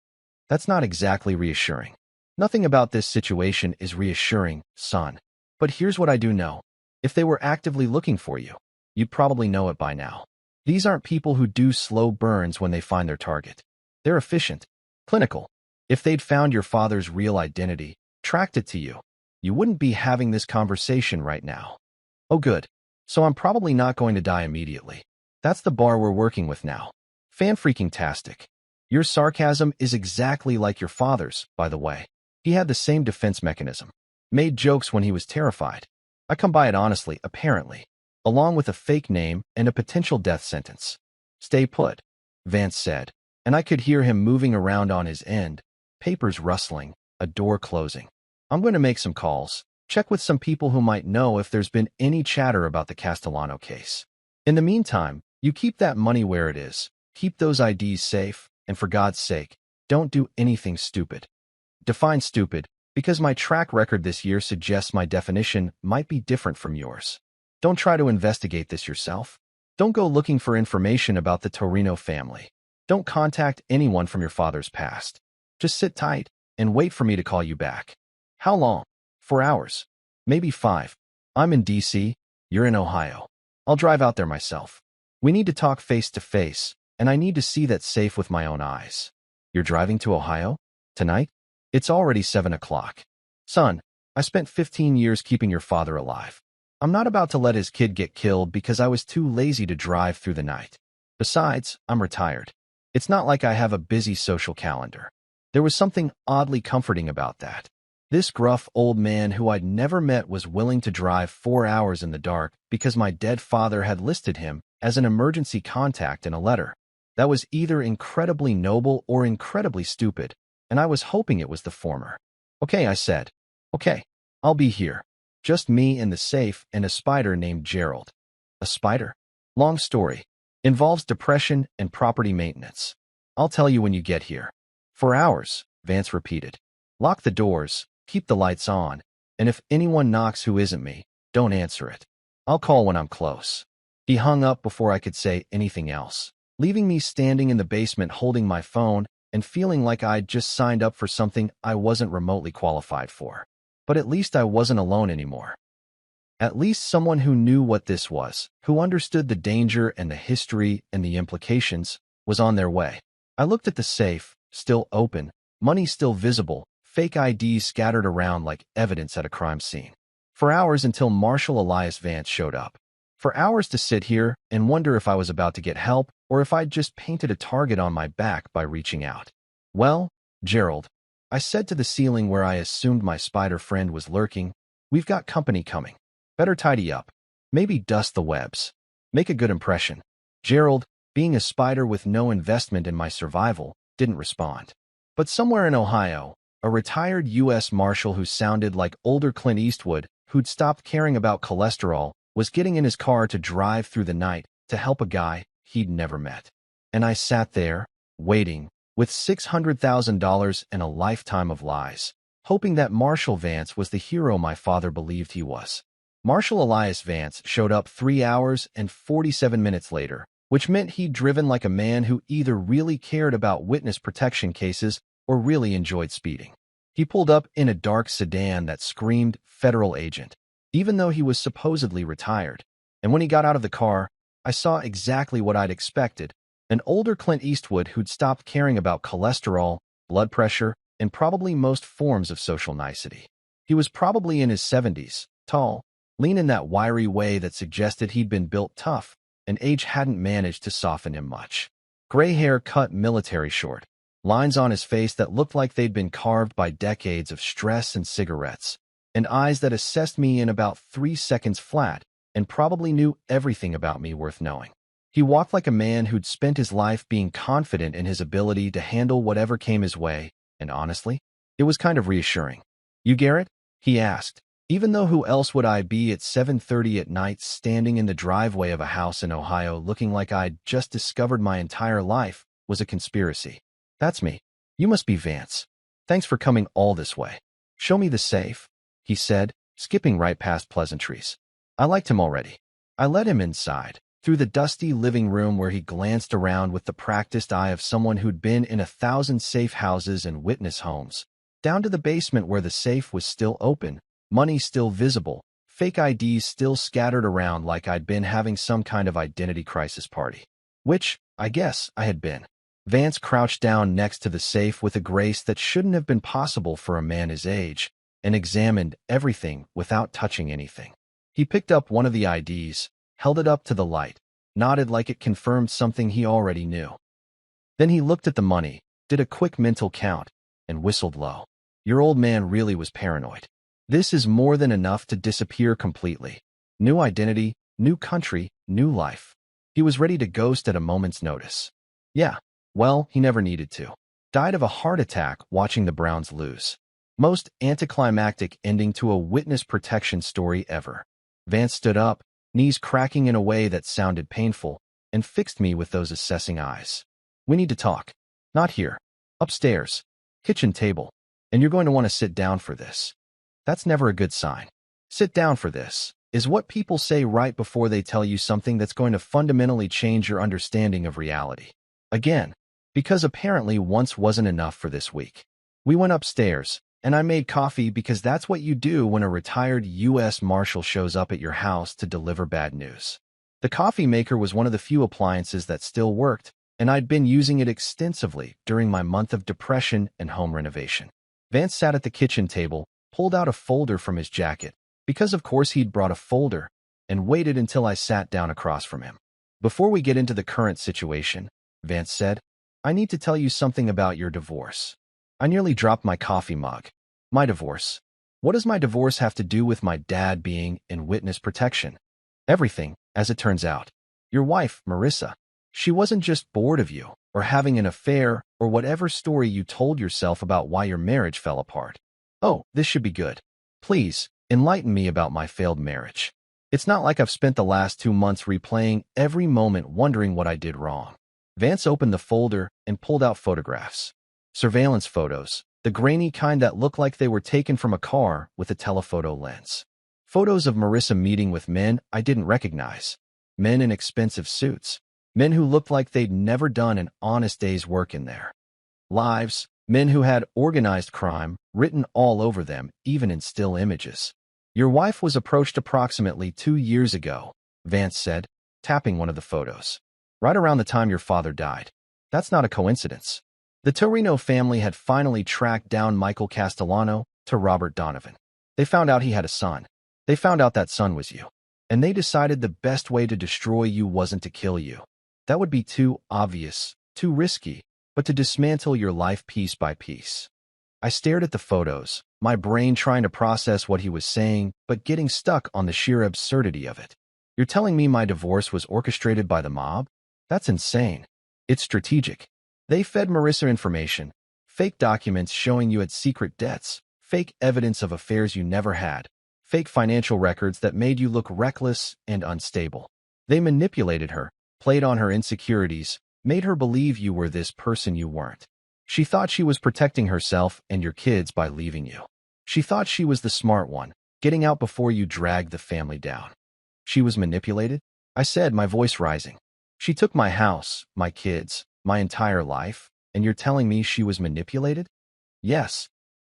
Speaker 1: That's not exactly reassuring. Nothing about this situation is reassuring, son. But here's what I do know. If they were actively looking for you, you'd probably know it by now. These aren't people who do slow burns when they find their target. They're efficient, clinical. If they'd found your father's real identity, tracked it to you, you wouldn't be having this conversation right now. Oh good. So I'm probably not going to die immediately. That's the bar we're working with now. Fan-freaking-tastic. Your sarcasm is exactly like your father's, by the way. He had the same defense mechanism. Made jokes when he was terrified. I come by it honestly, apparently, along with a fake name and a potential death sentence. Stay put, Vance said, and I could hear him moving around on his end, papers rustling, a door closing. I'm going to make some calls, check with some people who might know if there's been any chatter about the Castellano case. In the meantime, You keep that money where it is. Keep those IDs safe, and for God's sake, don't do anything stupid. Define stupid, because my track record this year suggests my definition might be different from yours. Don't try to investigate this yourself. Don't go looking for information about the Torino family. Don't contact anyone from your father's past. Just sit tight and wait for me to call you back. How long? 4 hours. Maybe 5. I'm in DC, you're in Ohio. I'll drive out there myself. We need to talk face to face, and I need to see that safe with my own eyes. You're driving to Ohio? Tonight? It's already 7 o'clock. Son, I spent 15 years keeping your father alive. I'm not about to let his kid get killed because I was too lazy to drive through the night. Besides, I'm retired. It's not like I have a busy social calendar. There was something oddly comforting about that. This gruff old man who I'd never met was willing to drive 4 hours in the dark because my dead father had listed him as an emergency contact in a letter. That was either incredibly noble or incredibly stupid, and I was hoping it was the former. Okay, I said. Okay, I'll be here. Just me and the safe and a spider named Gerald. A spider? Long story. Involves depression and property maintenance. I'll tell you when you get here. 4 hours, Vance repeated. Lock the doors, keep the lights on, and if anyone knocks who isn't me, don't answer it. I'll call when I'm close. He hung up before I could say anything else, leaving me standing in the basement holding my phone and feeling like I'd just signed up for something I wasn't remotely qualified for. But at least I wasn't alone anymore. At least someone who knew what this was, who understood the danger and the history and the implications, was on their way. I looked at the safe, still open, money still visible, fake IDs scattered around like evidence at a crime scene. For hours until Marshall Elias Vance showed up. For hours to sit here and wonder if I was about to get help or if I'd just painted a target on my back by reaching out. Well, Gerald, I said to the ceiling where I assumed my spider friend was lurking, we've got company coming. Better tidy up. Maybe dust the webs. Make a good impression. Gerald, being a spider with no investment in my survival, didn't respond. But somewhere in Ohio, a retired U.S. Marshal who sounded like older Clint Eastwood, who'd stopped caring about cholesterol, was getting in his car to drive through the night to help a guy he'd never met. And I sat there, waiting, with $600,000 and a lifetime of lies, hoping that Marshall Vance was the hero my father believed he was. Marshall Elias Vance showed up 3 hours and 47 minutes later, which meant he'd driven like a man who either really cared about witness protection cases or really enjoyed speeding. He pulled up in a dark sedan that screamed federal agent, even though he was supposedly retired. And when he got out of the car, I saw exactly what I'd expected, an older Clint Eastwood who'd stopped caring about cholesterol, blood pressure, and probably most forms of social nicety. He was probably in his 70s, tall, lean in that wiry way that suggested he'd been built tough, and age hadn't managed to soften him much. Gray hair cut military short, lines on his face that looked like they'd been carved by decades of stress and cigarettes, and eyes that assessed me in about 3 seconds flat and probably knew everything about me worth knowing. He walked like a man who'd spent his life being confident in his ability to handle whatever came his way, and honestly, it was kind of reassuring. You Garrett? He asked, even though who else would I be at 7:30 at night standing in the driveway of a house in Ohio looking like I'd just discovered my entire life was a conspiracy. That's me. You must be Vance. Thanks for coming all this way. Show me the safe, he said, skipping right past pleasantries. I liked him already. I led him inside, through the dusty living room where he glanced around with the practiced eye of someone who'd been in 1,000 safe houses and witness homes, down to the basement where the safe was still open, money still visible, fake IDs still scattered around like I'd been having some kind of identity crisis party. Which, I guess, I had been. Vance crouched down next to the safe with a grace that shouldn't have been possible for a man his age, and examined everything without touching anything. He picked up one of the IDs, held it up to the light, nodded like it confirmed something he already knew. Then he looked at the money, did a quick mental count, and whistled low. Your old man really was paranoid. This is more than enough to disappear completely. New identity, new country, new life. He was ready to ghost at a moment's notice. Yeah, well, he never needed to. Died of a heart attack watching the Browns lose. Most anticlimactic ending to a witness protection story ever. Vance stood up, knees cracking in a way that sounded painful, and fixed me with those assessing eyes. We need to talk. Not here. Upstairs. Kitchen table. And you're going to want to sit down for this. That's never a good sign. Sit down for this is what people say right before they tell you something that's going to fundamentally change your understanding of reality. Again, because apparently once wasn't enough for this week. We went upstairs, and I made coffee because that's what you do when a retired U.S. Marshal shows up at your house to deliver bad news. The coffee maker was one of the few appliances that still worked, and I'd been using it extensively during my month of depression and home renovation. Vance sat at the kitchen table, pulled out a folder from his jacket, because of course he'd brought a folder, and waited until I sat down across from him. Before we get into the current situation, Vance said, I need to tell you something about your divorce. I nearly dropped my coffee mug. My divorce. What does my divorce have to do with my dad being in witness protection? Everything, as it turns out. Your wife, Marissa, she wasn't just bored of you, or having an affair, or whatever story you told yourself about why your marriage fell apart. Oh, this should be good. Please, enlighten me about my failed marriage. It's not like I've spent the last 2 months replaying every moment wondering what I did wrong. Vance opened the folder and pulled out photographs. Surveillance photos, the grainy kind that looked like they were taken from a car with a telephoto lens. Photos of Marissa meeting with men I didn't recognize. Men in expensive suits. Men who looked like they'd never done an honest day's work in their lives. Men who had organized crime written all over them, even in still images. Your wife was approached approximately 2 years ago, Vance said, tapping one of the photos. Right around the time your father died. That's not a coincidence. The Torino family had finally tracked down Michael Castellano to Robert Donovan. They found out he had a son. They found out that son was you. And they decided the best way to destroy you wasn't to kill you. That would be too obvious, too risky, but to dismantle your life piece by piece. I stared at the photos, my brain trying to process what he was saying, but getting stuck on the sheer absurdity of it. You're telling me my divorce was orchestrated by the mob? That's insane. It's strategic. They fed Marissa information, fake documents showing you had secret debts, fake evidence of affairs you never had, fake financial records that made you look reckless and unstable. They manipulated her, played on her insecurities, made her believe you were this person you weren't. She thought she was protecting herself and your kids by leaving you. She thought she was the smart one, getting out before you dragged the family down. She was manipulated? I said, my voice rising. She took my house, my kids, my entire life, and you're telling me she was manipulated? Yes.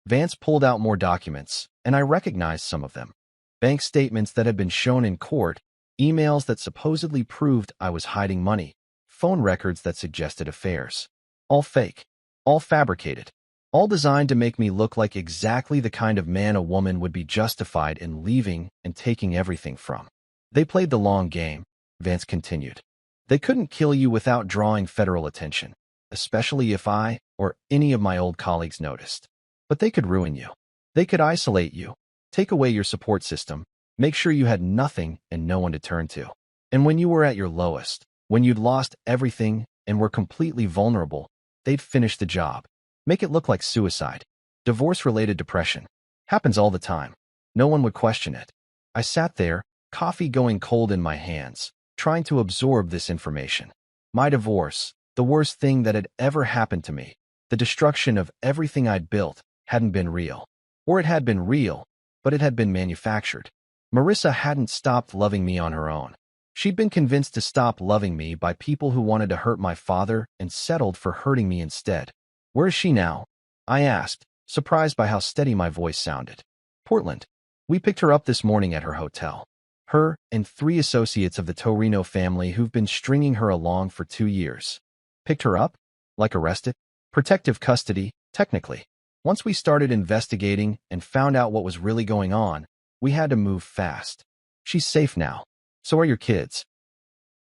Speaker 1: Vance pulled out more documents, and I recognized some of them. Bank statements that had been shown in court, emails that supposedly proved I was hiding money, phone records that suggested affairs. All fake. All fabricated. All designed to make me look like exactly the kind of man a woman would be justified in leaving and taking everything from. They played the long game, Vance continued. They couldn't kill you without drawing federal attention, especially if I or any of my old colleagues noticed. But they could ruin you. They could isolate you, take away your support system, make sure you had nothing and no one to turn to. And when you were at your lowest, when you'd lost everything and were completely vulnerable, they'd finish the job. Make it look like suicide. Divorce-related depression. Happens all the time. No one would question it. I sat there, coffee going cold in my hands, trying to absorb this information. My divorce, the worst thing that had ever happened to me, the destruction of everything I'd built, hadn't been real. Or it had been real, but it had been manufactured. Marissa hadn't stopped loving me on her own. She'd been convinced to stop loving me by people who wanted to hurt my father and settled for hurting me instead. Where is she now? I asked, surprised by how steady my voice sounded. Portland. We picked her up this morning at her hotel. Her and 3 associates of the Torino family who've been stringing her along for 2 years. Picked her up? Like arrested? Protective custody, technically. Once we started investigating and found out what was really going on, we had to move fast. She's safe now. So are your kids.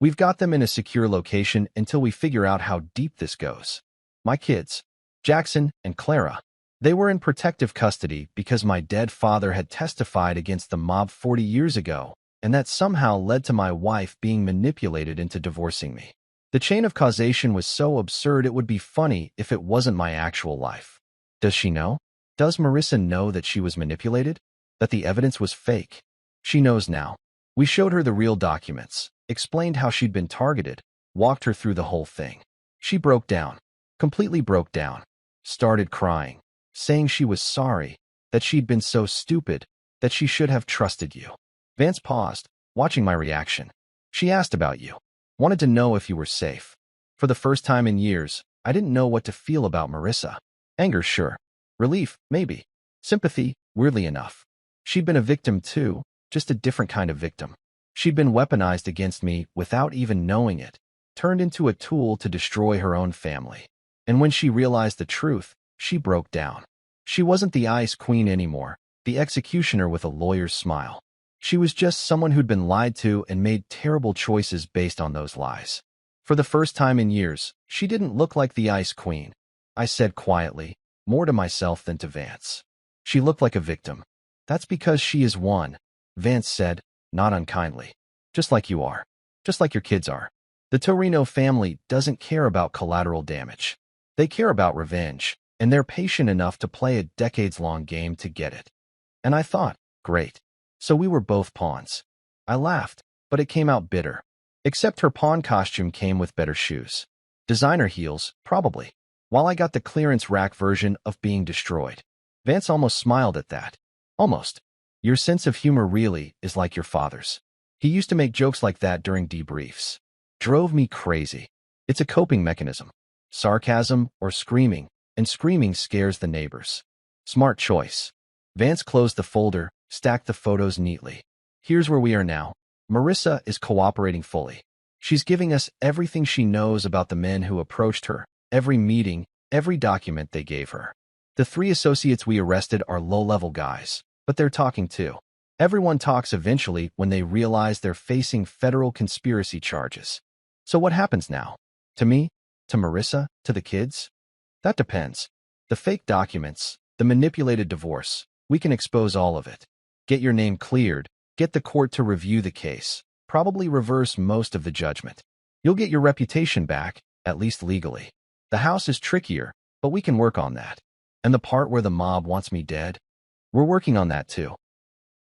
Speaker 1: We've got them in a secure location until we figure out how deep this goes. My kids, Jackson and Clara, they were in protective custody because my dead father had testified against the mob 40 years ago, and that somehow led to my wife being manipulated into divorcing me. The chain of causation was so absurd it would be funny if it wasn't my actual life. Does she know? Does Marissa know that she was manipulated? That the evidence was fake? She knows now. We showed her the real documents, explained how she'd been targeted, walked her through the whole thing. She broke down, completely broke down, started crying, saying she was sorry, that she'd been so stupid, that she should have trusted you. Vance paused, watching my reaction. She asked about you, wanted to know if you were safe. For the first time in years, I didn't know what to feel about Marissa. Anger, sure. Relief, maybe. Sympathy, weirdly enough. She'd been a victim too, just a different kind of victim. She'd been weaponized against me without even knowing it, turned into a tool to destroy her own family. And when she realized the truth, she broke down. She wasn't the ice queen anymore, the executioner with a lawyer's smile. She was just someone who'd been lied to and made terrible choices based on those lies. For the first time in years, she didn't look like the ice queen. I said quietly, more to myself than to Vance. She looked like a victim. That's because she is one, Vance said, not unkindly. Just like you are. Just like your kids are. The Torino family doesn't care about collateral damage. They care about revenge, and they're patient enough to play a decades-long game to get it. And I thought, great. So we were both pawns. I laughed, but it came out bitter. Except her pawn costume came with better shoes. Designer heels, probably. While I got the clearance rack version of being destroyed. Vance almost smiled at that. Almost. Your sense of humor really is like your father's. He used to make jokes like that during debriefs. Drove me crazy. It's a coping mechanism. Sarcasm or screaming, and screaming scares the neighbors. Smart choice. Vance closed the folder, stacked the photos neatly. Here's where we are now. Marissa is cooperating fully. She's giving us everything she knows about the men who approached her, every meeting, every document they gave her. The 3 associates we arrested are low-level guys, but they're talking too. Everyone talks eventually when they realize they're facing federal conspiracy charges. So what happens now? To me? To Marissa? To the kids? That depends. The fake documents, the manipulated divorce, we can expose all of it. Get your name cleared, get the court to review the case, probably reverse most of the judgment. You'll get your reputation back, at least legally. The house is trickier, but we can work on that. And the part where the mob wants me dead? We're working on that too.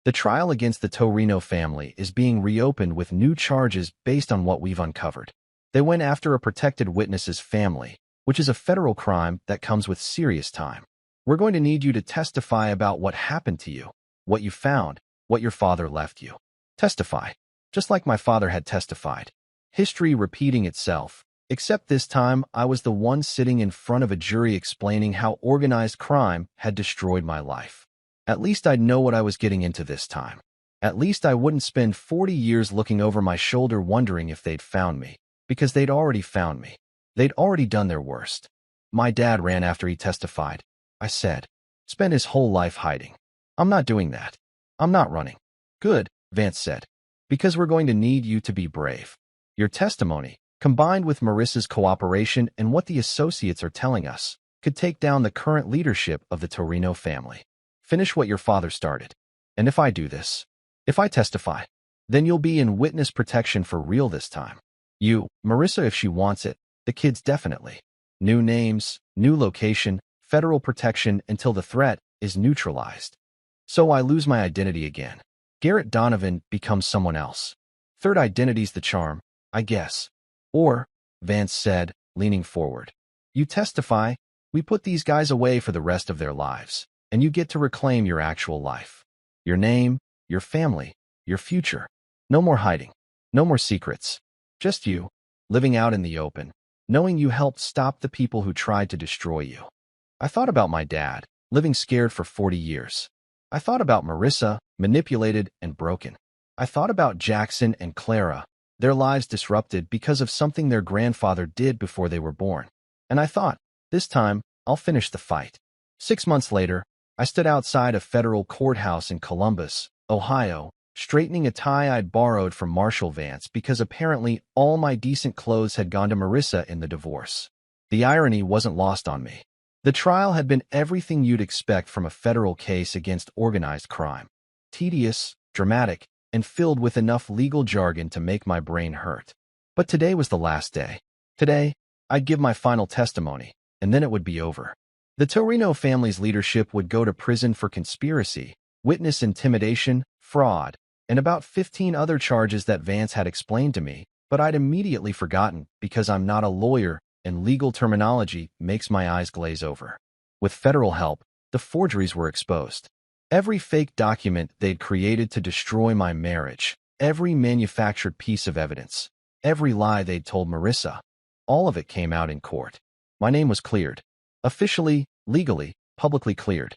Speaker 1: The trial against the Torino family is being reopened with new charges based on what we've uncovered. They went after a protected witness's family, which is a federal crime that comes with serious time. We're going to need you to testify about what happened to you, what you found, what your father left you. Testify, just like my father had testified. History repeating itself, except this time I was the one sitting in front of a jury explaining how organized crime had destroyed my life. At least I'd know what I was getting into this time. At least I wouldn't spend 40 years looking over my shoulder wondering if they'd found me, because they'd already found me. They'd already done their worst. My dad ran after he testified, I said. Spent his whole life hiding. I'm not doing that. I'm not running. Good, Vance said. Because we're going to need you to be brave. Your testimony, combined with Marissa's cooperation and what the associates are telling us, could take down the current leadership of the Torino family. Finish what your father started. And if I do this, if I testify, then you'll be in witness protection for real this time. You, Marissa if she wants it, the kids definitely. New names, new location, federal protection until the threat is neutralized. So I lose my identity again. Garrett Donovan becomes someone else. Third identity's the charm, I guess. Or, Vance said, leaning forward. You testify, we put these guys away for the rest of their lives, and you get to reclaim your actual life. Your name, your family, your future. No more hiding. No more secrets. Just you, living out in the open, knowing you helped stop the people who tried to destroy you. I thought about my dad, living scared for 40 years. I thought about Marissa, manipulated and broken. I thought about Jackson and Clara, their lives disrupted because of something their grandfather did before they were born. And I thought, this time, I'll finish the fight. 6 months later, I stood outside a federal courthouse in Columbus, Ohio, straightening a tie I'd borrowed from Marshall Vance because apparently all my decent clothes had gone to Marissa in the divorce. The irony wasn't lost on me. The trial had been everything you'd expect from a federal case against organized crime. Tedious, dramatic, and filled with enough legal jargon to make my brain hurt. But today was the last day. Today, I'd give my final testimony, and then it would be over. The Torino family's leadership would go to prison for conspiracy, witness intimidation, fraud, and about 15 other charges that Vance had explained to me, but I'd immediately forgotten because I'm not a lawyer and legal terminology makes my eyes glaze over. With federal help, the forgeries were exposed. Every fake document they'd created to destroy my marriage, every manufactured piece of evidence, every lie they'd told Marissa, all of it came out in court. My name was cleared. Officially, legally, publicly cleared.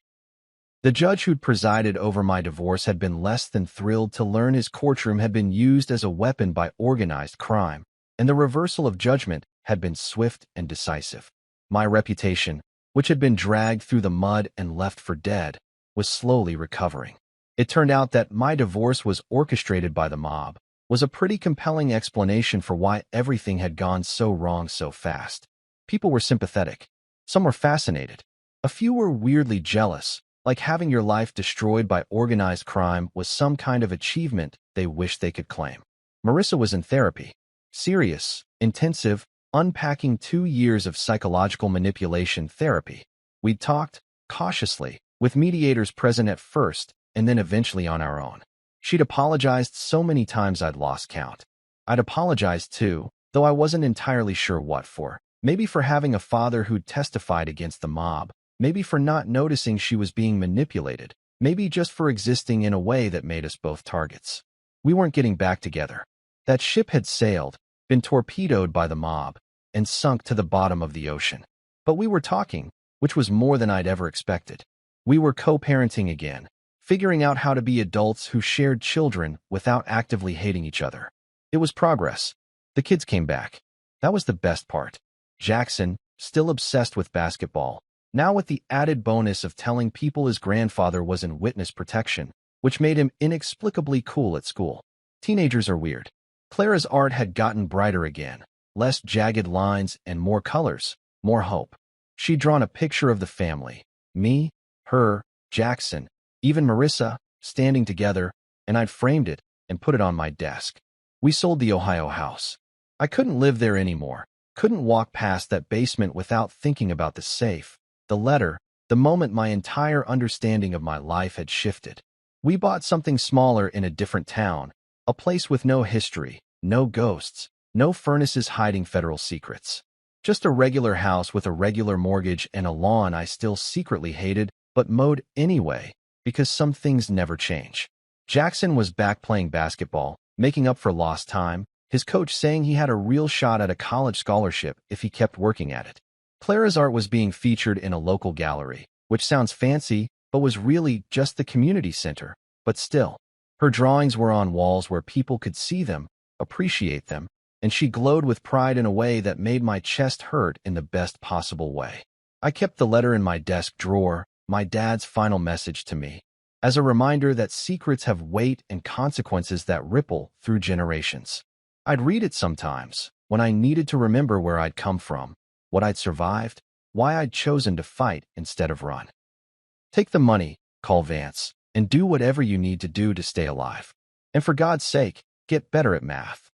Speaker 1: The judge who'd presided over my divorce had been less than thrilled to learn his courtroom had been used as a weapon by organized crime, and the reversal of judgment had been swift and decisive. My reputation, which had been dragged through the mud and left for dead, was slowly recovering. It turned out that my divorce was orchestrated by the mob, was a pretty compelling explanation for why everything had gone so wrong so fast. People were sympathetic. Some were fascinated. A few were weirdly jealous, like having your life destroyed by organized crime was some kind of achievement they wished they could claim. Marissa was in therapy. Serious, intensive, unpacking 2 years of psychological manipulation therapy. We'd talked, cautiously, with mediators present at first, and then eventually on our own. She'd apologized so many times I'd lost count. I'd apologized too, though I wasn't entirely sure what for. Maybe for having a father who'd testified against the mob. Maybe for not noticing she was being manipulated. Maybe just for existing in a way that made us both targets. We weren't getting back together. That ship had sailed, been torpedoed by the mob, and sunk to the bottom of the ocean. But we were talking, which was more than I'd ever expected. We were co-parenting again, figuring out how to be adults who shared children without actively hating each other. It was progress. The kids came back. That was the best part. Jackson, still obsessed with basketball, now with the added bonus of telling people his grandfather was in witness protection, which made him inexplicably cool at school. Teenagers are weird. Clara's art had gotten brighter again, less jagged lines and more colors, more hope. She'd drawn a picture of the family, me, her, Jackson, even Marissa, standing together, and I'd framed it and put it on my desk. We sold the Ohio house. I couldn't live there anymore, couldn't walk past that basement without thinking about the safe, the letter, the moment my entire understanding of my life had shifted. We bought something smaller in a different town, a place with no history, no ghosts, no furnaces hiding federal secrets. Just a regular house with a regular mortgage and a lawn I still secretly hated, but mowed anyway, because some things never change. Jackson was back playing basketball, making up for lost time, his coach saying he had a real shot at a college scholarship if he kept working at it. Clara's art was being featured in a local gallery, which sounds fancy, but was really just the community center. But still, her drawings were on walls where people could see them, appreciate them, and she glowed with pride in a way that made my chest hurt in the best possible way. I kept the letter in my desk drawer, my dad's final message to me, as a reminder that secrets have weight and consequences that ripple through generations. I'd read it sometimes, when I needed to remember where I'd come from, what I'd survived, why I'd chosen to fight instead of run. Take the money, call Vance, and do whatever you need to do to stay alive. And for God's sake, get better at math.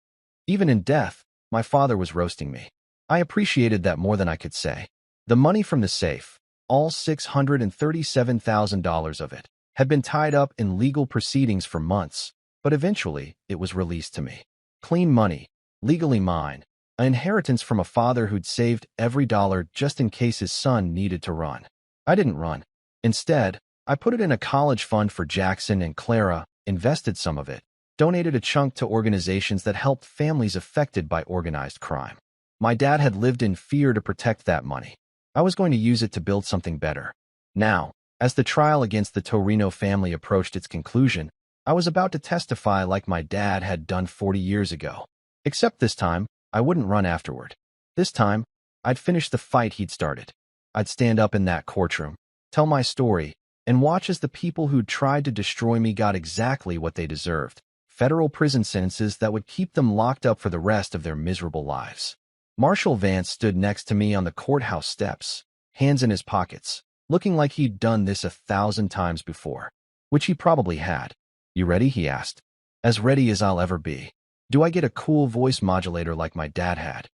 Speaker 1: Even in death, my father was roasting me. I appreciated that more than I could say. The money from the safe, all $637,000 of it, had been tied up in legal proceedings for months, but eventually it was released to me. Clean money, legally mine, an inheritance from a father who'd saved every dollar just in case his son needed to run. I didn't run. Instead, I put it in a college fund for Jackson and Clara, invested some of it, donated a chunk to organizations that helped families affected by organized crime. My dad had lived in fear to protect that money. I was going to use it to build something better. Now, as the trial against the Torino family approached its conclusion, I was about to testify like my dad had done 40 years ago. Except this time, I wouldn't run afterward. This time, I'd finish the fight he'd started. I'd stand up in that courtroom, tell my story, and watch as the people who'd tried to destroy me got exactly what they deserved. Federal prison sentences that would keep them locked up for the rest of their miserable lives. Marshal Vance stood next to me on the courthouse steps, hands in his pockets, looking like he'd done this 1,000 times before, which he probably had. "You ready?" he asked. "As ready as I'll ever be. Do I get a cool voice modulator like my dad had?"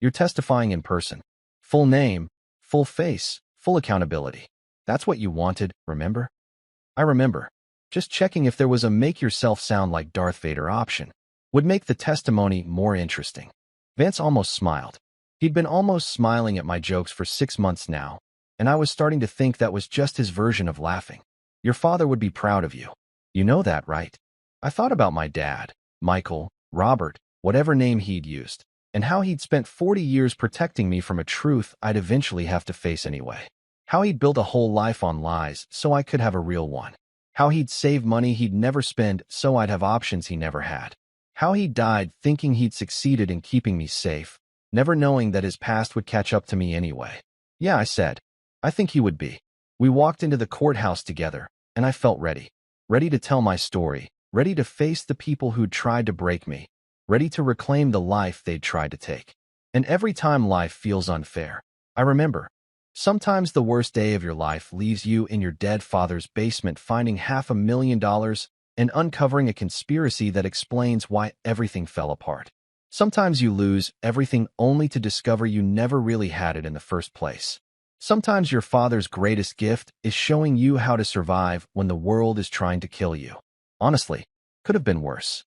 Speaker 1: "You're testifying in person. Full name, full face, full accountability. That's what you wanted, remember?" I remember. Just checking if there was a make yourself sound like Darth Vader option. would make the testimony more interesting. Vance almost smiled. He'd been almost smiling at my jokes for 6 months now, and I was starting to think that was just his version of laughing. Your father would be proud of you. You know that, right? I thought about my dad, Michael, Robert, whatever name he'd used, and how he'd spent 40 years protecting me from a truth I'd eventually have to face anyway. How he'd built a whole life on lies so I could have a real one. How he'd save money he'd never spend so I'd have options he never had. How he died thinking he'd succeeded in keeping me safe, never knowing that his past would catch up to me anyway. Yeah, I said. I think he would be. We walked into the courthouse together, and I felt ready. Ready to tell my story, ready to face the people who'd tried to break me, ready to reclaim the life they'd tried to take. And every time life feels unfair, I remember, sometimes the worst day of your life leaves you in your dead father's basement finding $500,000 and uncovering a conspiracy that explains why everything fell apart. Sometimes you lose everything only to discover you never really had it in the first place. Sometimes your father's greatest gift is showing you how to survive when the world is trying to kill you. Honestly, could have been worse.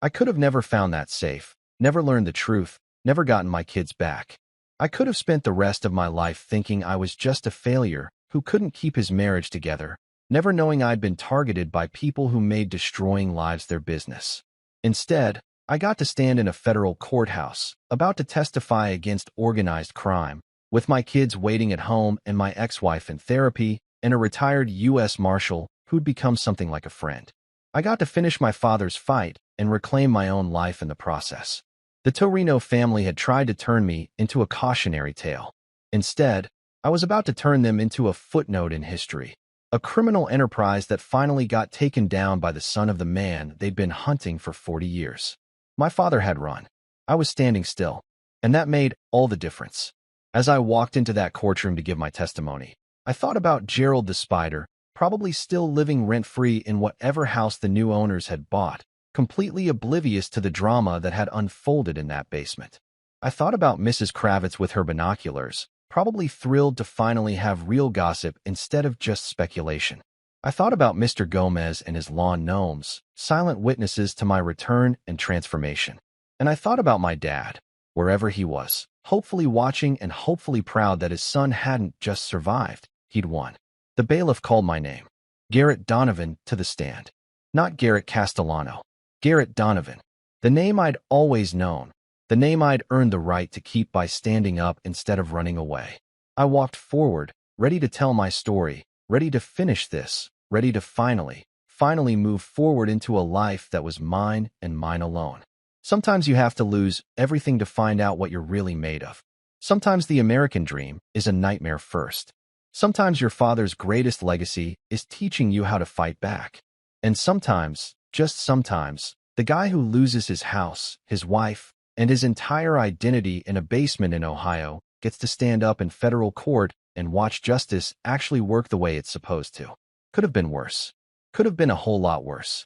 Speaker 1: I could have never found that safe, never learned the truth, never gotten my kids back. I could have spent the rest of my life thinking I was just a failure who couldn't keep his marriage together, never knowing I'd been targeted by people who made destroying lives their business. Instead, I got to stand in a federal courthouse, about to testify against organized crime, with my kids waiting at home and my ex-wife in therapy, and a retired U.S. Marshal who'd become something like a friend. I got to finish my father's fight and reclaim my own life in the process. The Torino family had tried to turn me into a cautionary tale. Instead, I was about to turn them into a footnote in history, a criminal enterprise that finally got taken down by the son of the man they'd been hunting for 40 years. My father had run. I was standing still, and that made all the difference. As I walked into that courtroom to give my testimony, I thought about Gerald the Spider, probably still living rent-free in whatever house the new owners had bought, completely oblivious to the drama that had unfolded in that basement. I thought about Mrs. Kravitz with her binoculars, probably thrilled to finally have real gossip instead of just speculation. I thought about Mr. Gomez and his lawn gnomes, silent witnesses to my return and transformation. And I thought about my dad, wherever he was, hopefully watching and hopefully proud that his son hadn't just survived, he'd won. The bailiff called my name. Garrett Donovan to the stand. Not Garrett Castellano. Garrett Donovan. The name I'd always known. The name I'd earned the right to keep by standing up instead of running away. I walked forward, ready to tell my story, ready to finish this, ready to finally move forward into a life that was mine and mine alone. Sometimes you have to lose everything to find out what you're really made of. Sometimes the American dream is a nightmare first. Sometimes your father's greatest legacy is teaching you how to fight back. And sometimes, just sometimes, the guy who loses his house, his wife, and his entire identity in a basement in Ohio gets to stand up in federal court and watch justice actually work the way it's supposed to. Could have been worse. Could have been a whole lot worse.